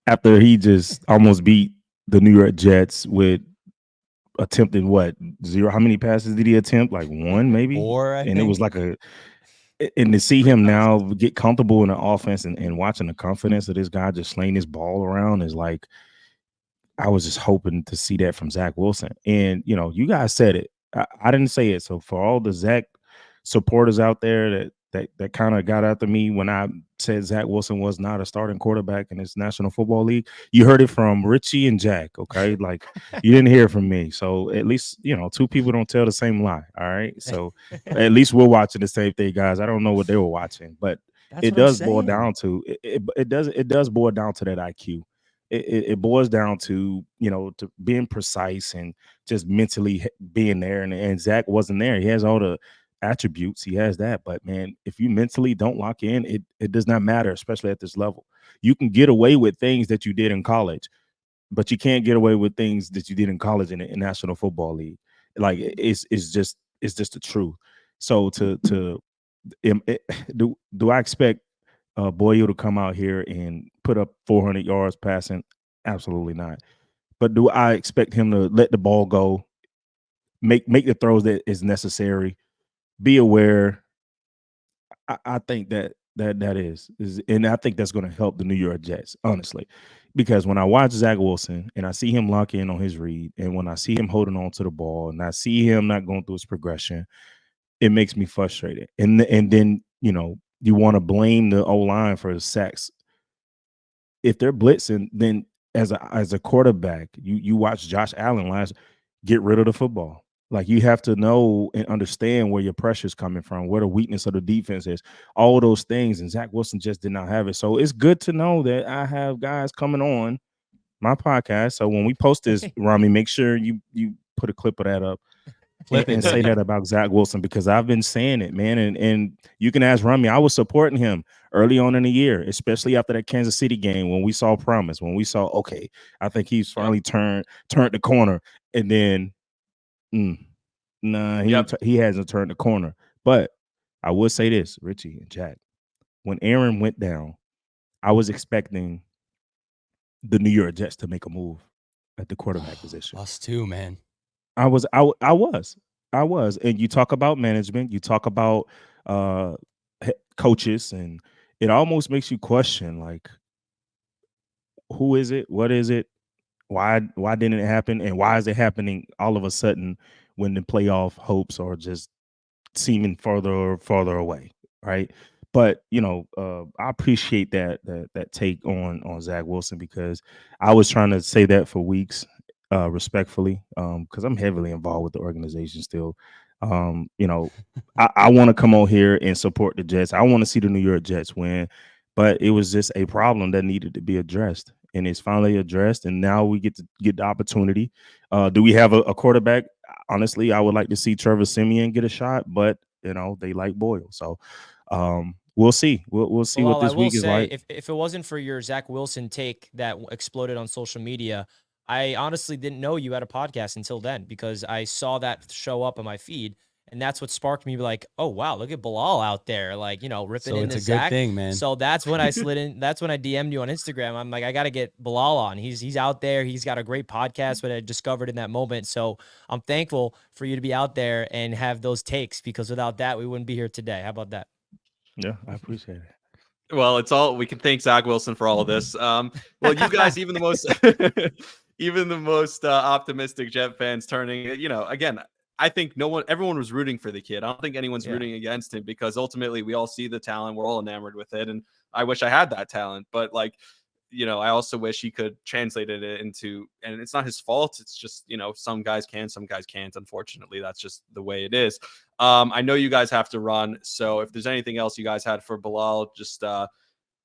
after he just almost beat the New York Jets with attempted zero. How many passes did he attempt? Like one, maybe? 4, I think. It was like and to see him now get comfortable in the offense and watching the confidence of this guy just slaying his ball around is like, I was just hoping to see that from Zach Wilson. And, you guys said it. I didn't say it. So for all the Zach supporters out there that kind of got after me when I said Zach Wilson was not a starting quarterback in this National Football League, you heard it from Richie and Jack, okay? Like, you didn't hear it from me. So at least, two people don't tell the same lie, all right? So at least we're watching the same thing, guys. I don't know what they were watching, but it does boil down to it does boil down to that IQ. It boils down to to being precise and just mentally being there. And Zach wasn't there. He has all the attributes. He has that, but man, if you mentally don't lock in, it does not matter, especially at this level. You can get away with things that you did in college, but you can't get away with things that you did in college in the National Football League. Like it's just the truth. So do I expect Boyle to come out here and put up 400 yards passing? Absolutely not. But do I expect him to let the ball go, make the throws that is necessary, be aware? I think that is, and I think that's going to help the New York Jets, honestly, because when I watch Zach Wilson and I see him lock in on his read, and when I see him holding on to the ball, and I see him not going through his progression, it makes me frustrated. And then you want to blame the O-line for the sacks. If they're blitzing, then as a quarterback, you watch Josh Allen get rid of the football. Like, you have to know and understand where your pressure is coming from, where the weakness of the defense is, all those things. And Zach Wilson just did not have it. So it's good to know that I have guys coming on my podcast. So when we post this, Rami, make sure you put a clip of that up. And say that about Zach Wilson, because I've been saying it, man. And you can ask Rami. I was supporting him early on in the year, especially after that Kansas City game, when we saw promise, when we saw, okay, I think he's finally turned the corner. And then he hasn't turned the corner. But I would say this, Richie and Jack, when Aaron went down, I was expecting the New York Jets to make a move at the quarterback position. Us too, man. I was. And you talk about management, you talk about coaches, and it almost makes you question, like, who is it? What is it? Why didn't it happen? And why is it happening all of a sudden when the playoff hopes are just seeming farther away, right? But I appreciate that take on Zach Wilson, because I was trying to say that for weeks, respectfully, because I'm heavily involved with the organization still. I want to come on here and support the Jets. I want to see the New York Jets win, but it was just a problem that needed to be addressed, and it's finally addressed. And now we get the opportunity. Do we have a quarterback? Honestly, I would like to see Trevor Siemian get a shot, but they like Boyle, so we'll see. We'll see what this week is like. If it wasn't for your Zach Wilson take that exploded on social media, I honestly didn't know you had a podcast until then, because I saw that show up on my feed, and that's what sparked me, like, oh wow, look at Bilal out there, like, ripping into Zach. Good thing, man. So that's when I slid in. That's when I DM'd you on Instagram. I'm like, I got to get Bilal on. He's out there. He's got a great podcast, what I discovered in that moment. So I'm thankful for you to be out there and have those takes, because without that, we wouldn't be here today. How about that? Yeah, I appreciate it. Well, we can thank Zach Wilson for all of this. Well, you guys, even the most optimistic Jet fans turning, again, I think everyone was rooting for the kid. I don't think anyone's rooting against him, because ultimately we all see the talent. We're all enamored with it. And I wish I had that talent, but I also wish he could translate it into, and it's not his fault. It's just, some guys can, some guys can't. Unfortunately, that's just the way it is. I know you guys have to run. So if there's anything else you guys had for Bilal, just, now's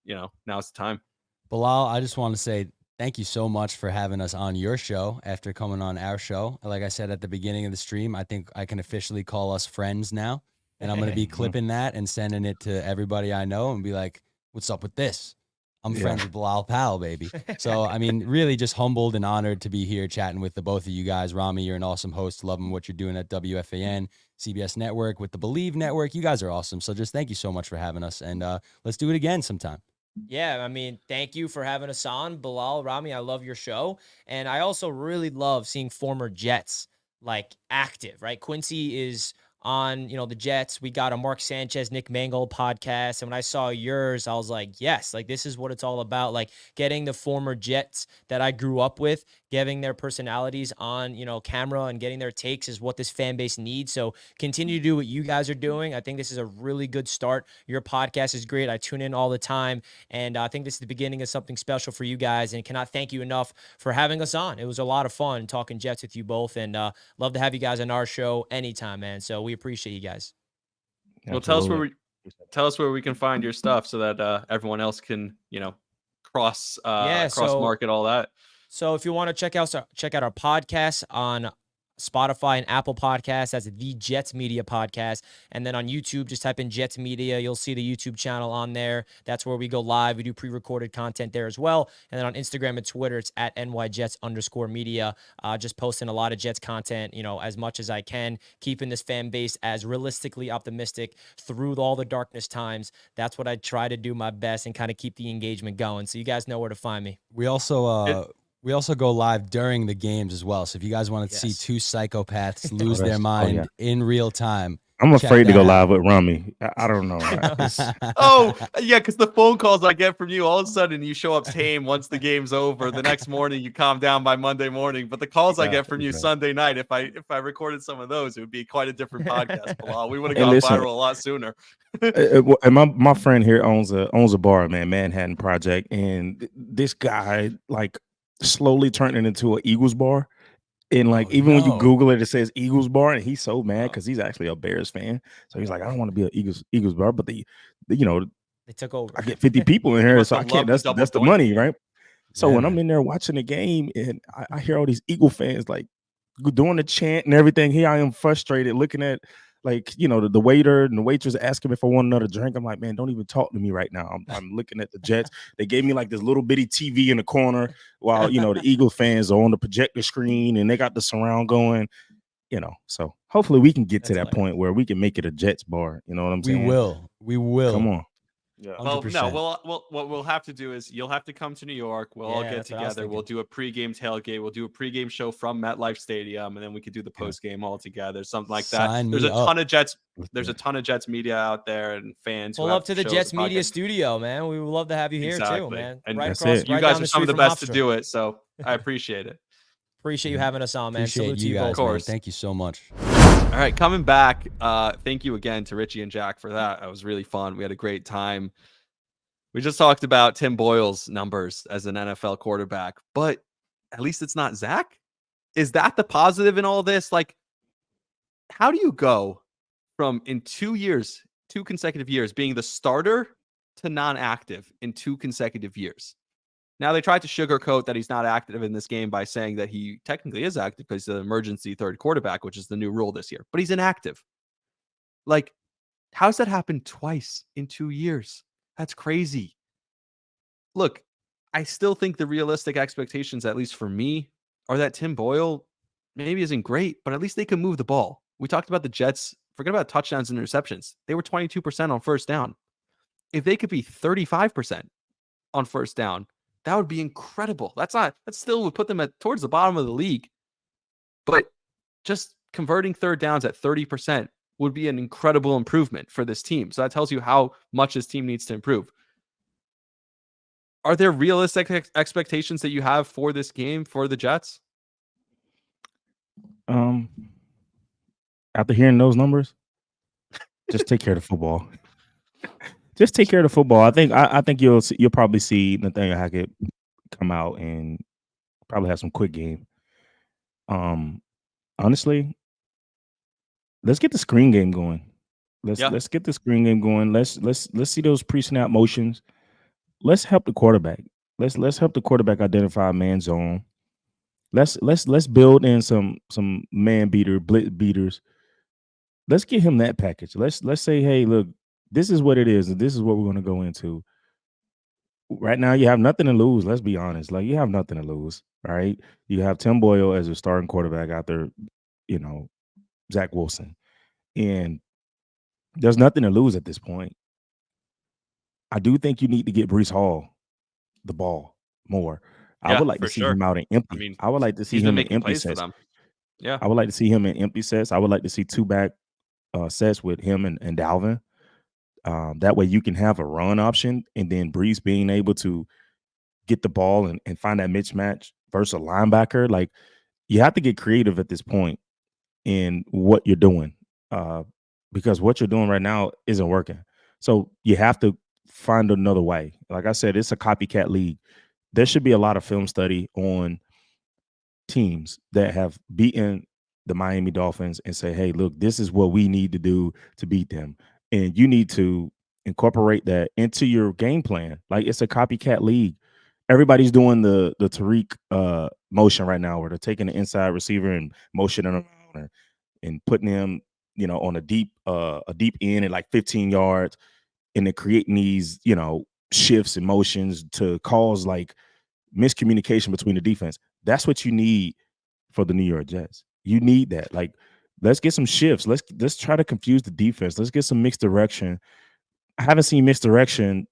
the time. Bilal, I just want to say thank you so much for having us on your show after coming on our show. Like I said at the beginning of the stream, I think I can officially call us friends now. And I'm going to be clipping that and sending it to everybody I know and be like, what's up with this? I'm friends with Bilal Powell, baby. So, I mean, really just humbled and honored to be here chatting with the both of you guys. Rami, you're an awesome host. Loving what you're doing at WFAN, CBS Network, with the Believe Network. You guys are awesome. So just thank you so much for having us. And let's do it again sometime. Yeah, I mean, thank you for having us on. Bilal, Rami, I love your show. And I also really love seeing former Jets like active, right? Quincy is on, the Jets. We got a Mark Sanchez, Nick Mangold podcast. And when I saw yours, I was like, yes, like this is what it's all about. Like getting the former Jets that I grew up with, getting their personalities on, camera and getting their takes is what this fan base needs. So continue to do what you guys are doing. I think this is a really good start. Your podcast is great. I tune in all the time. And I think this is the beginning of something special for you guys, and cannot thank you enough for having us on. It was a lot of fun talking Jets with you both, and love to have you guys on our show anytime, man. So we appreciate you guys. Well, tell us where we can find your stuff so that everyone else can, cross market all that. So if you want to check out our podcast on Spotify and Apple Podcasts, that's the Jets Media Podcast. And then on YouTube, just type in Jets Media. You'll see the YouTube channel on there. That's where we go live. We do pre-recorded content there as well. And then on Instagram and Twitter, it's at NYJets_media. Just posting a lot of Jets content, as much as I can, keeping this fan base as realistically optimistic through all the darkness times. That's what I try to do my best and kind of keep the engagement going. So you guys know where to find me. We also go live during the games as well. So if you guys want to see two psychopaths lose their mind in real time, I'm afraid to go live with Rami. I don't know. Because the phone calls I get from you, all of a sudden you show up tame once the game's over. The next morning you calm down by Monday morning. But the calls I get from you Sunday night, if I recorded some of those, it would be quite a different podcast, Bilal. We would have gone viral a lot sooner. And my friend here owns a bar, man, Manhattan Project, and this guy slowly turning into an Eagles bar. And when you Google it, it says Eagles bar, and he's so mad because he's actually a Bears fan. So he's like, I don't want to be an Eagles bar, but they took over. I get 50 people in here, so I can't. That's the money, right? So when I'm in there watching the game, and I hear all these Eagle fans doing the chant and everything, here I am frustrated, looking at the waiter and the waitress asking me if I want another drink. I'm like, man, don't even talk to me right now. I'm looking at the Jets. They gave me this little bitty TV in the corner while, the Eagle fans are on the projector screen and they got the surround going, So hopefully we can get to that point where we can make it a Jets bar. You know what I'm saying? We will. Come on. Yeah. Well, what we'll have to do is you'll have to come to New York. We'll all get together. We'll do a pregame tailgate. We'll do a pregame show from MetLife Stadium, and then we could do the postgame all together, something like that. There's a ton of Jets. There's a ton of Jets media out there and fans. Pull up to the Jets Media Studio, man. We would love to have you here too, man. And you guys are some of the best to do it, so I appreciate it. Appreciate you having us on, man. Appreciate you guys, of course. Thank you so much. All right, coming back. Thank you again to Richie and Jack for that. That was really fun. We had a great time. We just talked about Tim Boyle's numbers as an NFL quarterback, but at least it's not Zach. Is that the positive in all this? How do you go from in 2 consecutive years, being the starter to non-active in 2 consecutive years? Now, they tried to sugarcoat that he's not active in this game by saying that he technically is active because he's an emergency third quarterback, which is the new rule this year, but he's inactive. How's that happen twice in 2 years? That's crazy. Look, I still think the realistic expectations, at least for me, are that Tim Boyle maybe isn't great, but at least they can move the ball. We talked about the Jets. Forget about touchdowns and interceptions. They were 22% on first down. If they could be 35% on first down, that would be incredible. That still would put them towards the bottom of the league. But just converting third downs at 30% would be an incredible improvement for this team. So that tells you how much this team needs to improve. Are there realistic expectations that you have for this game for the Jets? After hearing those numbers, just take care of the football. Just take care of the football. I think you'll probably see Nathaniel Hackett come out and probably have some quick game. Honestly, let's get the screen game going. Let's get the screen game going. Let's see those pre-snap motions. Let's help the quarterback. Let's help the quarterback identify man zone. Let's build in some man beater, blitz beaters. Let's get him that package. Let's say, hey, look, this is what it is, and this is what we're going to go into. Right now, you have nothing to lose. Let's be honest. Like, you have nothing to lose. All right. You have Tim Boyle as a starting quarterback after, Zach Wilson. And there's nothing to lose at this point. I do think you need to get Breece Hall the ball more. I would like to see him out in empty. I would like to see him in empty sets. Yeah. I would like to see him in empty sets. I would like to see 2-back sets with him and Dalvin. That way you can have a run option, and then Breece being able to get the ball and find that mismatch versus a linebacker. Like, you have to get creative at this point in what you're doing, because what you're doing right now isn't working. So you have to find another way. Like I said, it's a copycat league. There should be a lot of film study on teams that have beaten the Miami Dolphins and say, hey, look, this is what we need to do to beat them. And you need to incorporate that into your game plan. Like, it's a copycat league. Everybody's doing the Tariq motion right now, where they're taking the inside receiver and motioning him around and putting him, on a deep end at like 15 yards, and then creating these, shifts and motions to cause like miscommunication between the defense. That's what you need for the New York Jets. You need that. Like, let's get some shifts. Let's try to confuse the defense. Let's get some mixed direction. I haven't seen mixed direction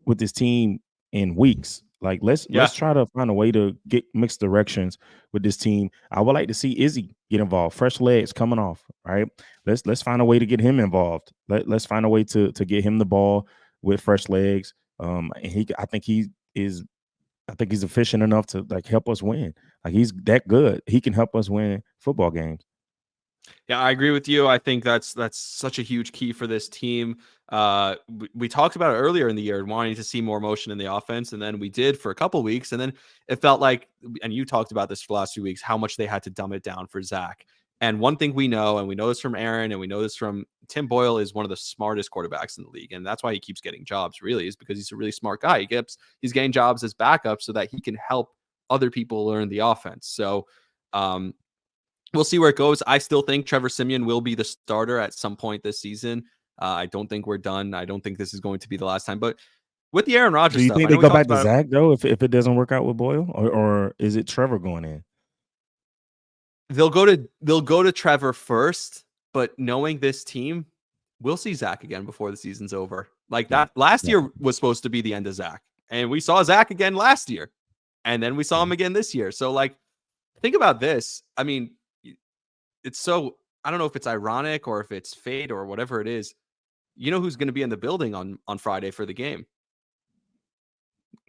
with this team in weeks. Like, let's try to find a way to get mixed directions with this team. I would like to see Izzy get involved. Fresh legs coming off, right? Let's find a way to get him involved. Let's find a way to get him the ball with fresh legs. And I think he's efficient enough to like help us win. Like, he's that good. He can help us win football games. Yeah, I agree with you. I think that's such a huge key for this team. We talked about it earlier in the year, wanting to see more motion in the offense, and then we did for a couple of weeks, and then it felt like, and you talked about this for the last 2 weeks, how much they had to dumb it down for Zach. And one thing we know, and we know this from Aaron, and we know this from Tim Boyle, is one of the smartest quarterbacks in the league, and that's why he keeps getting jobs. Really, is because he's a really smart guy. He's getting jobs as backup so that he can help other people learn the offense. So, we'll see where it goes. I still think Trevor Siemian will be the starter at some point this season. I don't think we're done. I don't think this is going to be the last time. But with the Aaron Rodgers stuff, do you stuff, think they go back to Zach though if it doesn't work out with Boyle, or is it Trevor going in? They'll go to Trevor first, but knowing this team, we'll see Zach again before the season's over. Like that last year was supposed to be the end of Zach, and we saw Zach again last year, and then we saw him again this year. So like, think about this. I mean, it's so, I don't know if it's ironic or if it's fate or whatever it is. You know who's going to be in the building on Friday for the game?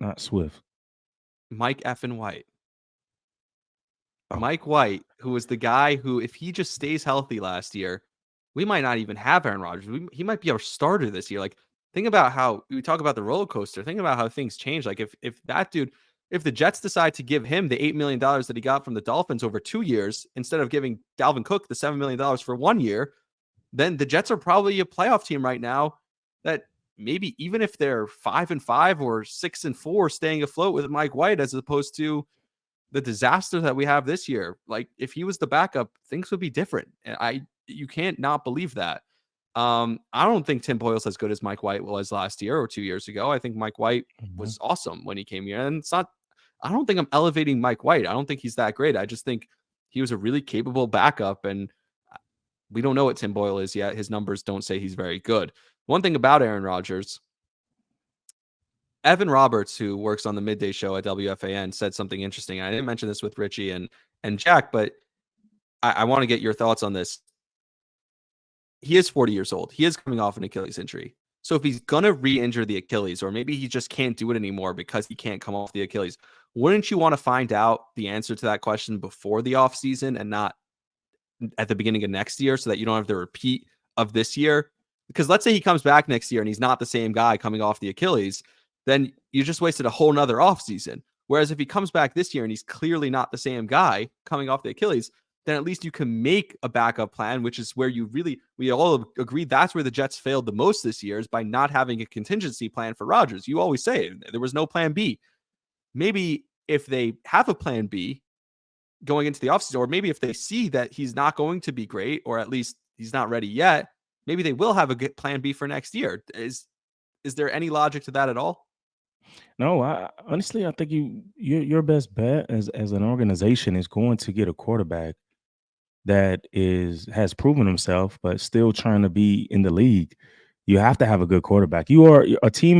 Not Swift. Mike effing White. Oh. Mike White, who was the guy who, if he just stays healthy last year, we might not even have Aaron Rodgers. He might be our starter this year. Like, think about how we talk about the roller coaster. Think about how things change. Like, if that dude, if the Jets decide to give him the $8 million that he got from the Dolphins over 2 years, instead of giving Dalvin Cook the $7 million for 1 year, then the Jets are probably a playoff team right now that maybe even if they're 5-5 or 6-4 staying afloat with Mike White, as opposed to the disaster that we have this year. Like, if he was the backup, things would be different. And you can't not believe that. I don't think Tim Boyle's as good as Mike White was last year or 2 years ago. I think Mike White was awesome when he came here. And I don't think I'm elevating Mike White. I don't think he's that great. I just think he was a really capable backup, and we don't know what Tim Boyle is yet. His numbers don't say he's very good. One thing about Aaron Rodgers, Evan Roberts, who works on the midday show at WFAN, said something interesting. I didn't mention this with Richie and Jack, but I want to get your thoughts on this. He is 40 years old. He is coming off an Achilles injury. So if he's going to re-injure the Achilles, or maybe he just can't do it anymore because he can't come off the Achilles, wouldn't you want to find out the answer to that question before the offseason and not at the beginning of next year, so that you don't have the repeat of this year? Because let's say he comes back next year and he's not the same guy coming off the Achilles, then you just wasted a whole nother offseason. Whereas if he comes back this year and he's clearly not the same guy coming off the Achilles, then at least you can make a backup plan, which is where we all agree that's where the Jets failed the most this year, is by not having a contingency plan for Rodgers. You always say there was no plan B. Maybe if they have a plan B going into the offseason, or maybe if they see that he's not going to be great, or at least he's not ready yet, maybe they will have a good plan B for next year. Is there any logic to that at all? No, honestly, I think your best bet as an organization is going to get a quarterback that has proven himself, but still trying to be in the league. You have to have a good quarterback. A team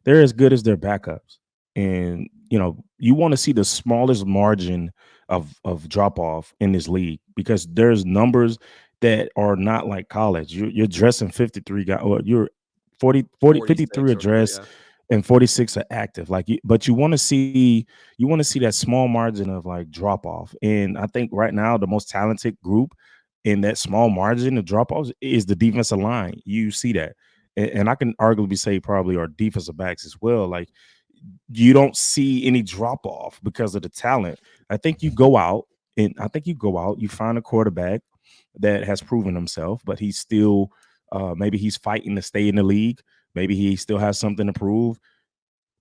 they're as good as their backups, and you want to see the smallest margin of drop off in this league, because there's numbers that are not like college. You're dressing 53 guys, or you're 53 address. Yeah. And 46 are active. But you want to see that small margin of like drop off. And I think right now the most talented group in that small margin of drop offs is the defensive line. You see that, and I can arguably say probably our defensive backs as well. Like, you don't see any drop off because of the talent. I think you go out, you find a quarterback that has proven himself, but he's still maybe he's fighting to stay in the league. Maybe he still has something to prove,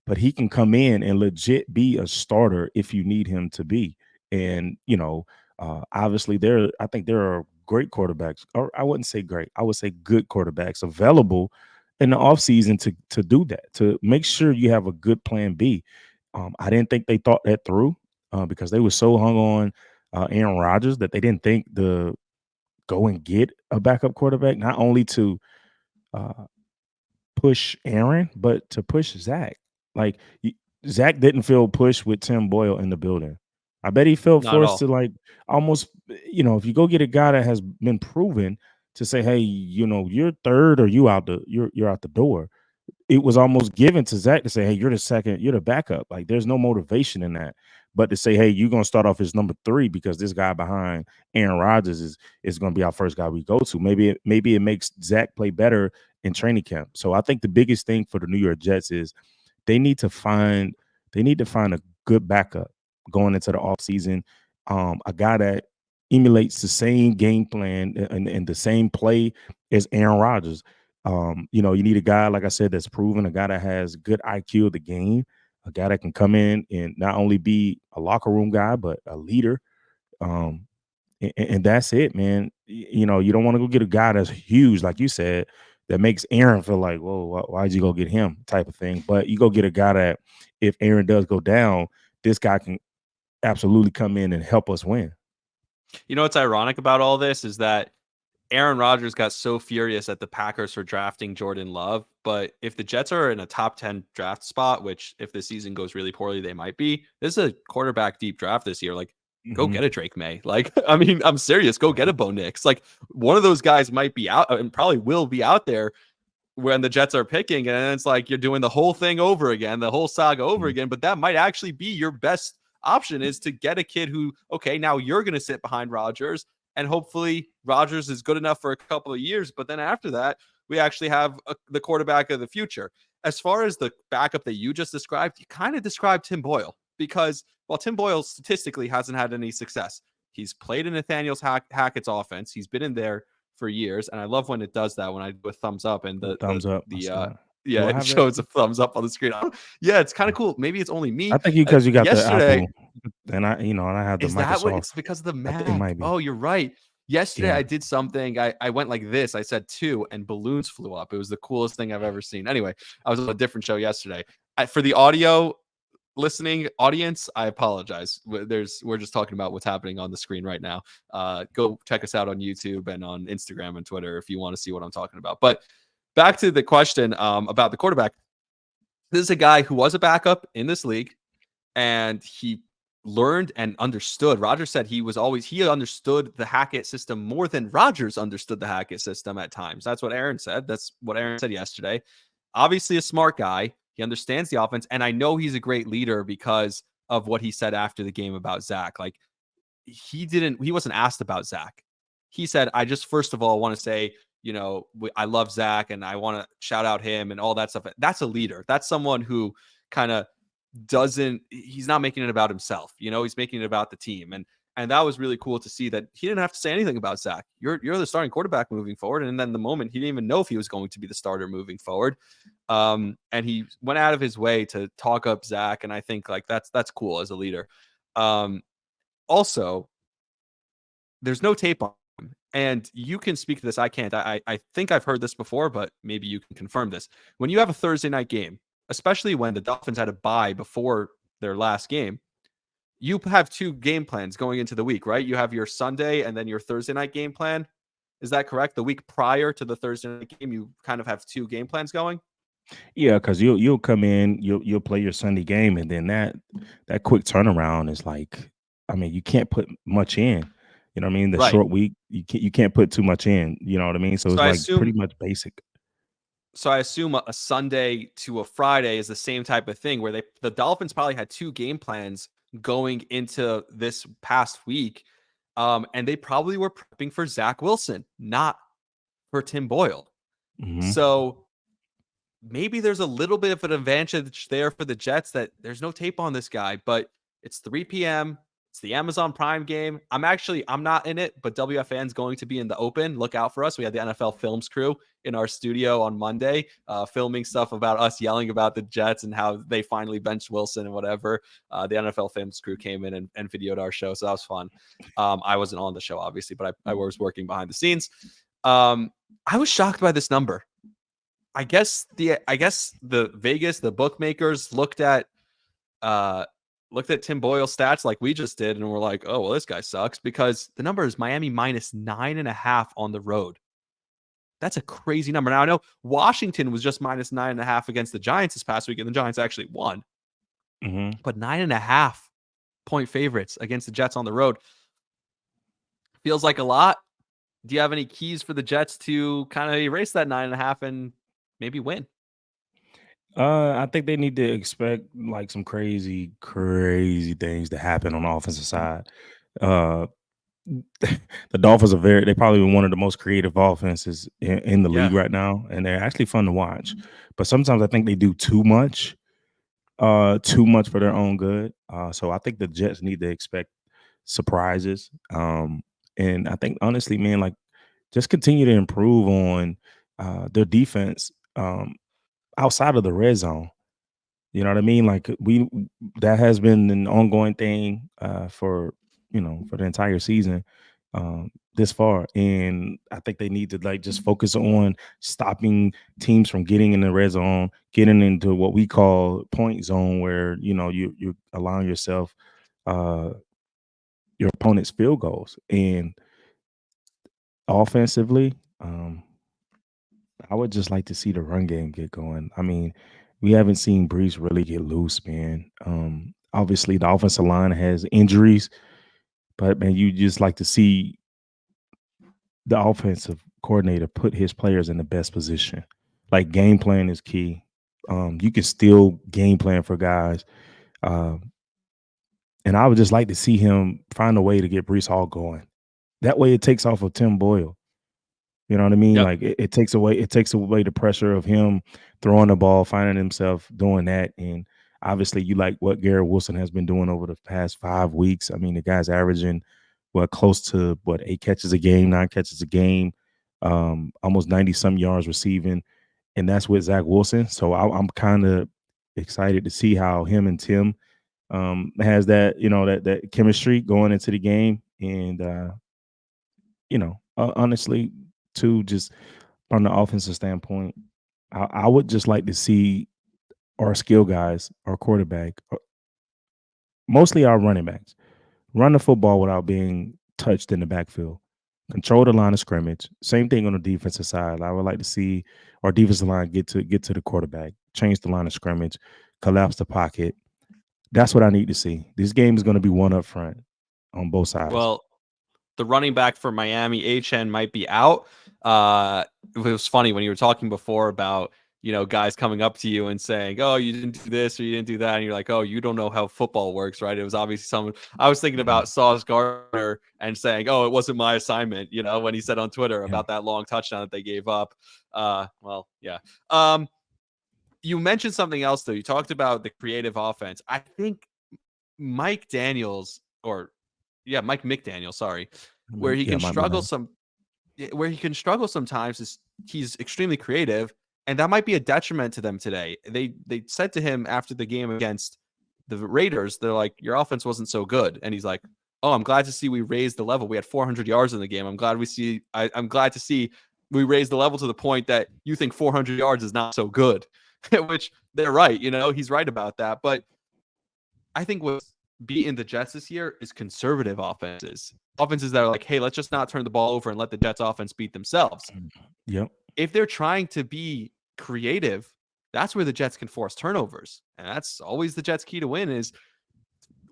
but he can come in and legit be a starter if you need him to be. And, obviously I think there are great quarterbacks, or I wouldn't say great, I would say good quarterbacks available in the offseason to do that, to make sure you have a good plan B. I didn't think they thought that through because they were so hung on Aaron Rodgers that they didn't think to go and get a backup quarterback, not only to push Aaron, but to push Zach. Like, Zach didn't feel pushed with Tim Boyle in the building. I bet he felt forced to, like, almost, if you go get a guy that has been proven, to say, hey, you're third, or you're out the door. It was almost given to Zach to say, hey, you're the second, you're the backup. Like, there's no motivation in that. But to say, hey, you're going to start off as number 3 because this guy behind Aaron Rodgers is going to be our first guy we go to. Maybe it makes Zach play better in training camp. So I think the biggest thing for the New York Jets is they need to find a good backup going into the offseason, a guy that emulates the same game plan and the same play as Aaron Rodgers. You need a guy, like I said, that's proven, a guy that has good IQ of the game, a guy that can come in and not only be a locker room guy, but a leader. And that's it, man. You don't want to go get a guy that's huge, like you said, that makes Aaron feel like, whoa, why'd you go get him, type of thing. But you go get a guy that, if Aaron does go down, this guy can absolutely come in and help us win. What's ironic about all this is that Aaron Rodgers got so furious at the Packers for drafting Jordan Love. But if the Jets are in a top 10 draft spot, which if the season goes really poorly, they might be, this is a quarterback deep draft this year. Like, go get a Drake May. Like, I mean, I'm serious. Go get a Bo Nix. Like, one of those guys might be out and probably will be out there when the Jets are picking. And it's like you're doing the whole thing over again, the whole saga over again. But that might actually be your best option, is to get a kid who, okay, now you're going to sit behind Rodgers, and hopefully Rodgers is good enough for a couple of years. But then after that, we actually have the quarterback of the future. As far as the backup that you just described, you kind of described Tim Boyle, because while Tim Boyle statistically hasn't had any success, he's played in Nathaniel Hackett's offense. He's been in there for years. And I love when it does that, when I do a thumbs up and the thumbs up. It shows a thumbs up on the screen. Yeah, it's kind of cool. Maybe it's only me. I think because you got yesterday, the Apple, and I have the is Microsoft. That what, it's because of the Mac. It might be. Oh, you're right. Yesterday, I did something. I went like this. I said 2, and balloons flew up. It was the coolest thing I've ever seen. Anyway, I was on a different show yesterday. For the audio listening audience, I apologize. We're just talking about what's happening on the screen right now. Go check us out on YouTube and on Instagram and Twitter if you want to see what I'm talking about. But back to the question about the quarterback. This is a guy who was a backup in this league, and he learned and understood. Rodgers said he understood the Hackett system more than Rodgers understood the Hackett system at times. That's what Aaron said. That's what Aaron said yesterday. Obviously a smart guy. He understands the offense, and I know he's a great leader because of what he said after the game about Zach. Like, he wasn't asked about Zach. He said, I just, first of all, want to say, I love Zach and I want to shout out him and all that stuff. That's a leader. That's someone who kind of he's not making it about himself. He's making it about the team. And that was really cool to see that he didn't have to say anything about Zach. You're the starting quarterback moving forward. And then the moment he didn't even know if he was going to be the starter moving forward. And he went out of his way to talk up Zach. And I think like that's cool as a leader. Also, there's no tape on him. And you can speak to this. I can't. I think I've heard this before, but maybe you can confirm this. When you have a Thursday night game, especially when the Dolphins had a bye before their last game, you have 2 game plans going into the week, right? You have your Sunday and then your Thursday night game plan. Is that correct? The week prior to the Thursday night game, you kind of have 2 game plans going? Yeah, because you'll come in, you'll play your Sunday game, and then that quick turnaround is like, I mean, you can't put much in. You know what I mean? The Right. short week, you can't put too much in. You know what I mean? So it's like pretty much basic. So I assume a Sunday to a Friday is the same type of thing where the Dolphins probably had 2 game plans going into this past week. And they probably were prepping for Zach Wilson, not for Tim Boyle. Mhm. So maybe there's a little bit of an advantage there for the Jets that there's no tape on this guy, but it's 3 p.m. It's the Amazon Prime game. I'm not in it, but WFN's going to be in the open. Look out for us. We had the NFL Films crew in our studio on Monday, filming stuff about us yelling about the Jets and how they finally benched Wilson and whatever. The NFL Films crew came in and videoed our show, so that was fun. I wasn't on the show, obviously, but I was working behind the scenes. I was shocked by this number. I guess the Vegas, the bookmakers looked at Tim Boyle stats like we just did and we're like, oh, well, this guy sucks, because the number is Miami minus 9.5 on the road. That's a crazy number. Now, I know Washington was just minus 9.5 against the Giants this past week, and the Giants actually won. Mhm. But 9.5 point favorites against the Jets on the road feels like a lot. Do you have any keys for the Jets to kind of erase that 9.5 and maybe win? I think they need to expect like some crazy things to happen on the offensive side. Uh, the Dolphins they're probably one of the most creative offenses in the league right now, and they're actually fun to watch. But sometimes I think they do too much for their own good. So I think the Jets need to expect surprises. And I think honestly, man, like just continue to improve on their defense outside of the red zone. You know what I mean? Like that has been an ongoing thing for the entire season this far, and I think they need to like just focus on stopping teams from getting in the red zone, getting into what we call point zone, where you're allowing yourself your opponent's field goals. And offensively, I would just like to see the run game get going. I mean, we haven't seen Brees really get loose, man. Obviously, the offensive line has injuries, but man, you just like to see the offensive coordinator put his players in the best position. Like game plan is key. You can still game plan for guys, and I would just like to see him find a way to get Brees Hall going. That way, it takes off of Tim Boyle. You know what I mean? Yep. Like it takes away the pressure of him throwing the ball, finding himself doing that. And obviously you like what Garrett Wilson has been doing over the past 5 weeks. I mean, the guy's averaging close to 8 catches a game, 9 catches a game, almost 90-some yards receiving. And that's with Zach Wilson. So I'm kind of excited to see how him and Tim has that, that chemistry going into the game. And honestly, too, just from the offensive standpoint, I would just like to see our skill guys, our quarterback, mostly our running backs, run the football without being touched in the backfield, control the line of scrimmage. Same thing on the defensive side. I would like to see our defensive line get to the quarterback, change the line of scrimmage, collapse the pocket. That's what I need to see. This game is going to be one up front on both sides. Well, the running back for Miami, HN, might be out. It was funny when you were talking before about, guys coming up to you and saying, oh, you didn't do this or you didn't do that. And you're like, oh, you don't know how football works, right? It was obviously someone. I was thinking about Sauce Gardner and saying, oh, it wasn't my assignment, when he said on Twitter about that long touchdown that they gave up. Well, yeah. You mentioned something else though. You talked about the creative offense. I think Mike McDaniel, sorry, where he can struggle sometimes is he's extremely creative, and that might be a detriment to them today. They said to him after the game against the Raiders, they're like, your offense wasn't so good. And he's like, oh, I'm glad to see we raised the level. We had 400 yards in the game. I'm glad to see we raised the level to the point that you think 400 yards is not so good, which they're right. He's right about that. But I think what's beating the Jets this year is conservative offenses that are like, hey, let's just not turn the ball over and let the Jets offense beat themselves. Yep. If they're trying to be creative, that's where the Jets can force turnovers. And that's always the Jets' key to win is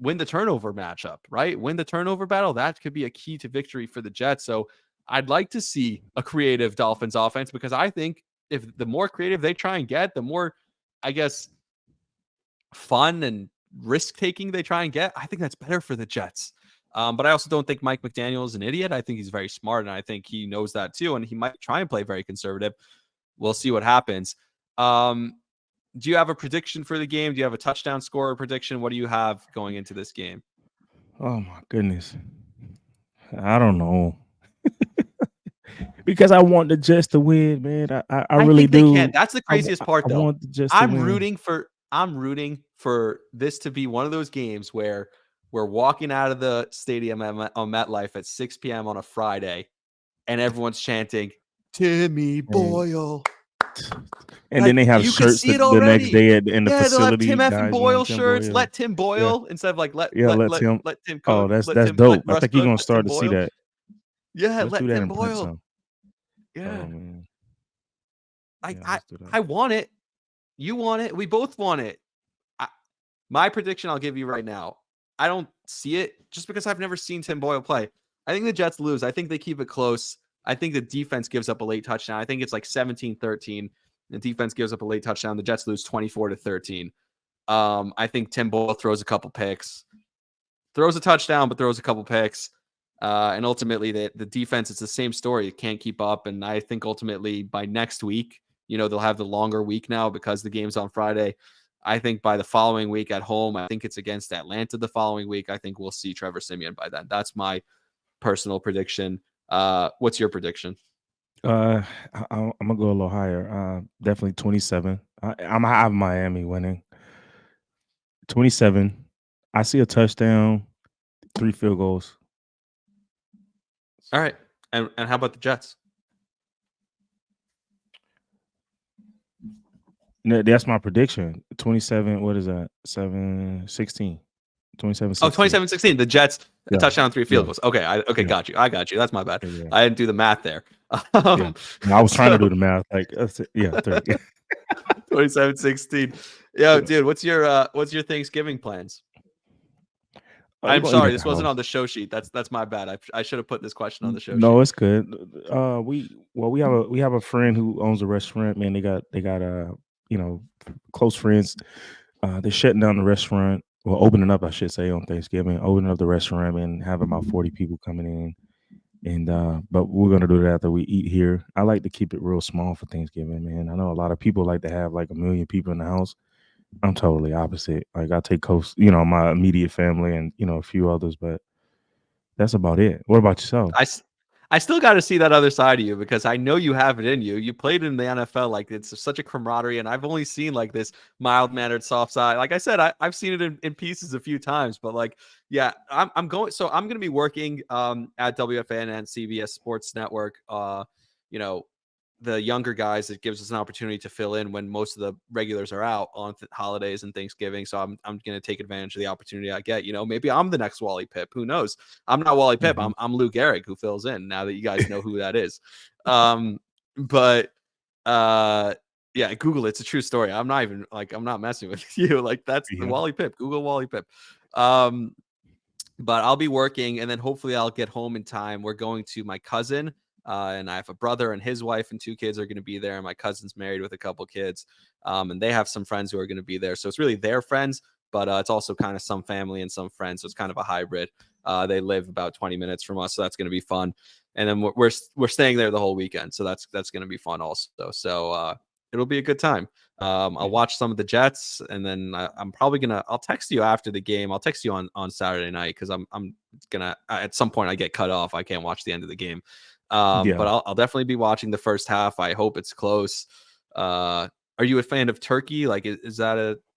win the turnover matchup, right? Win the turnover battle. That could be a key to victory for the Jets. So I'd like to see a creative Dolphins offense, because I think if the more creative they try and get, the more, I guess, fun and risk-taking they try and get, I think that's better for the Jets. But I also don't think Mike McDaniel is an idiot. I think he's very smart, and I think he knows that too, and he might try and play very conservative. We'll see what happens. Do you have a prediction for the game? Do you have a touchdown scorer prediction? What do you have going into this game? Oh my goodness. I don't know. Because I want the Jets to win, man. I really think do. They can. That's the craziest part, though. I want the Jets to win. I'm rooting for this to be one of those games where we're walking out of the stadium on MetLife at 6 p.m. on a Friday, and everyone's chanting, Timmy Boyle. And then they have shirts the next day in the facility. They'll have Tim Boyle shirts. Let Tim Boyle instead of like let Tim. Oh, that's dope. I think you're gonna start to see that. Yeah, let Tim Boyle. Yeah. I want it. You want it. We both want it. My prediction I'll give you right now. I don't see it just because I've never seen Tim Boyle play. I think the Jets lose. I think they keep it close. I think the defense gives up a late touchdown. I think it's like 17-13. The defense gives up a late touchdown. The Jets lose 24-13. I think Tim Boyle throws a couple picks. Throws a touchdown, but throws a couple picks. And ultimately, the defense, it's the same story. It can't keep up. And I think ultimately by next week, they'll have the longer week now because the game's on Friday. I think by the following week at home, I think it's against Atlanta the following week. I think we'll see Trevor Siemian by then. That's my personal prediction. What's your prediction? I'm gonna go a little higher. Definitely 27. I'm gonna have Miami winning. 27. I see a touchdown, 3 field goals. All right. And how about the Jets? No, that's my prediction. 27. What is that? 7-16. 27-16. Oh, 27-16. The Jets touchdown, 3 field goals. Okay. Got you. I got you. That's my bad. Yeah. I didn't do the math there. I was trying to do the math. 27-16. Yo, dude, what's your Thanksgiving plans? I'm sorry, this wasn't on the show sheet. That's my bad. I should have put this question on the show sheet. No, it's good. We have a friend who owns a restaurant. Man, they got close friends. They're shutting down the restaurant. Well, opening up, I should say, on Thanksgiving. Opening up the restaurant and have about 40 people coming in. And but we're gonna do that after we eat here. I like to keep it real small for Thanksgiving, man. I know a lot of people like to have like 1 million people in the house. I'm totally opposite. Like I take close, my immediate family and a few others, but that's about it. What about yourself? I still got to see that other side of you because I know you have it in you. You played in the NFL, like it's such a camaraderie, and I've only seen like this mild-mannered, soft side. Like I said, I've seen it in pieces a few times, but like, yeah, I'm going to be working at WFAN and CBS Sports Network. The younger guys, it gives us an opportunity to fill in when most of the regulars are out on holidays and Thanksgiving. So I'm going to take advantage of the opportunity I get. Maybe I'm the next Wally Pipp. Who knows? I'm not Wally Pipp. I'm Lou Gehrig, who fills in now that you guys know who that is. Yeah, Google it. It's a true story. I'm not messing with you. Like that's the Wally Pipp. Google Wally Pipp. But I'll be working and then hopefully I'll get home in time. We're going to my cousin. And I have a brother and his wife and 2 kids are going to be there. And my cousin's married with a couple kids. And they have some friends who are going to be there. So it's really their friends, but it's also kind of some family and some friends. So it's kind of a hybrid. They live about 20 minutes from us. So that's going to be fun. And then we're staying there the whole weekend. So that's going to be fun also. So it'll be a good time. I'll watch some of the Jets, and then I'm probably I'll text you after the game. I'll text you on Saturday night because I'm gonna at some point I get cut off. I can't watch the end of the game. But I'll definitely be watching the first half. I hope it's close. Are you a fan of turkey? Like,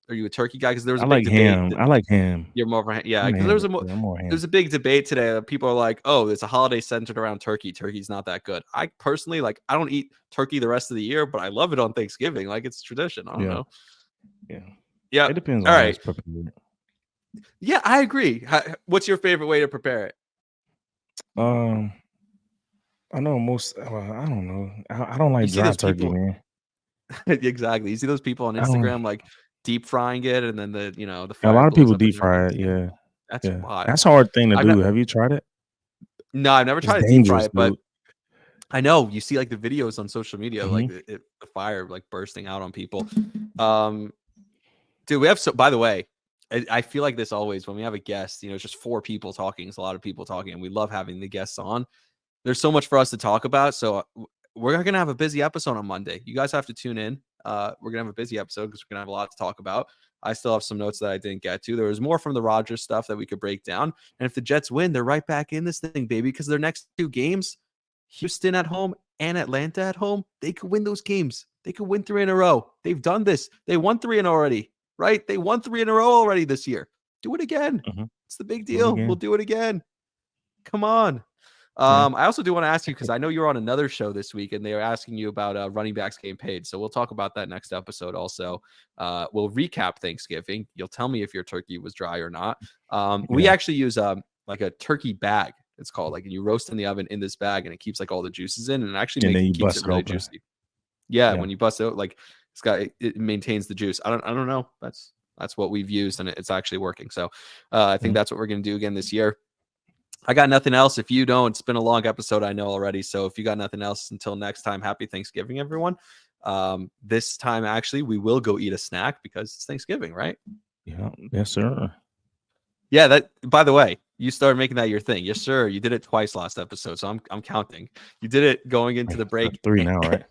are you a turkey guy? Because there was a big debate. I like ham. You're more of a I'm because ham. I'm more ham. there's a big debate today that people are like, oh, it's a holiday centered around turkey. Turkey's not that good. I personally I don't eat turkey the rest of the year, but I love it on Thanksgiving. Like, it's tradition. I don't know. Yeah. It depends All on how right. it's prepared. Yeah, I agree. What's your favorite way to prepare it? I know most. I don't know. I don't like dry turkey, man. Exactly. You see those people on Instagram like deep frying it, and then the A lot fire of people blows up in deep their fry face. it. Yeah, That's wild. that's a hard thing to I've do. not- Have you tried it? No, I've never It's tried to deep fry dangerous, it, but dude. I know you see like the videos on social media, like Mhm. the fire like bursting out on people. Dude, by the way, I feel like this always when we have a guest, it's just 4 people talking. It's a lot of people talking, and we love having the guests on. There's so much for us to talk about. So we're gonna have a busy episode on Monday. You guys have to tune in. We're gonna have a busy episode because we're gonna have a lot to talk about. I still have some notes that I didn't get to. There was more from the Rodgers stuff that we could break down. And if the Jets win, they're right back in this thing, baby, because their next 2 games, Houston at home and Atlanta at home, they could win those games. They could win 3 in a row. They've done this. They won 3 in already, right? They won 3 in a row already this year. Do it again. Mhm. It's the big Do it deal. again. We'll do it again. Come on. I also do want to ask you, because I know you're on another show this week and they are asking you about running backs getting paid. So we'll talk about that next episode also. We'll recap Thanksgiving. You'll tell me if your turkey was dry or not. We actually use like a turkey bag. It's called, like, and you roast in the oven in this bag and it keeps like all the juices in, and it actually And then you keeps bust it it really open. juicy. Yeah, when you bust it out, like it maintains the juice. I don't know. That's what we've used, and it's actually working. So I think that's what we're gonna do again this year. I got nothing else. If you don't, it's been a long episode, I know already. So if you got nothing else, until next time, happy Thanksgiving, everyone. This time, actually, we will go eat a snack because it's Thanksgiving, right? Yeah. Yes, sir. Yeah. That. By the way, you started making that your thing. Yes, sir. You did it twice last episode, so I'm counting. You did it going into the break. 3 now, right?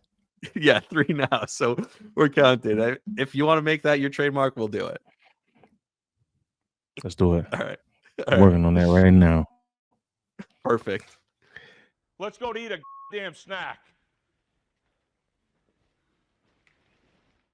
Yeah, 3 now. So we're counting. If you want to make that your trademark, we'll do it. Let's do it. All right. I'm working on that right now. Perfect. Let's go to eat a damn snack.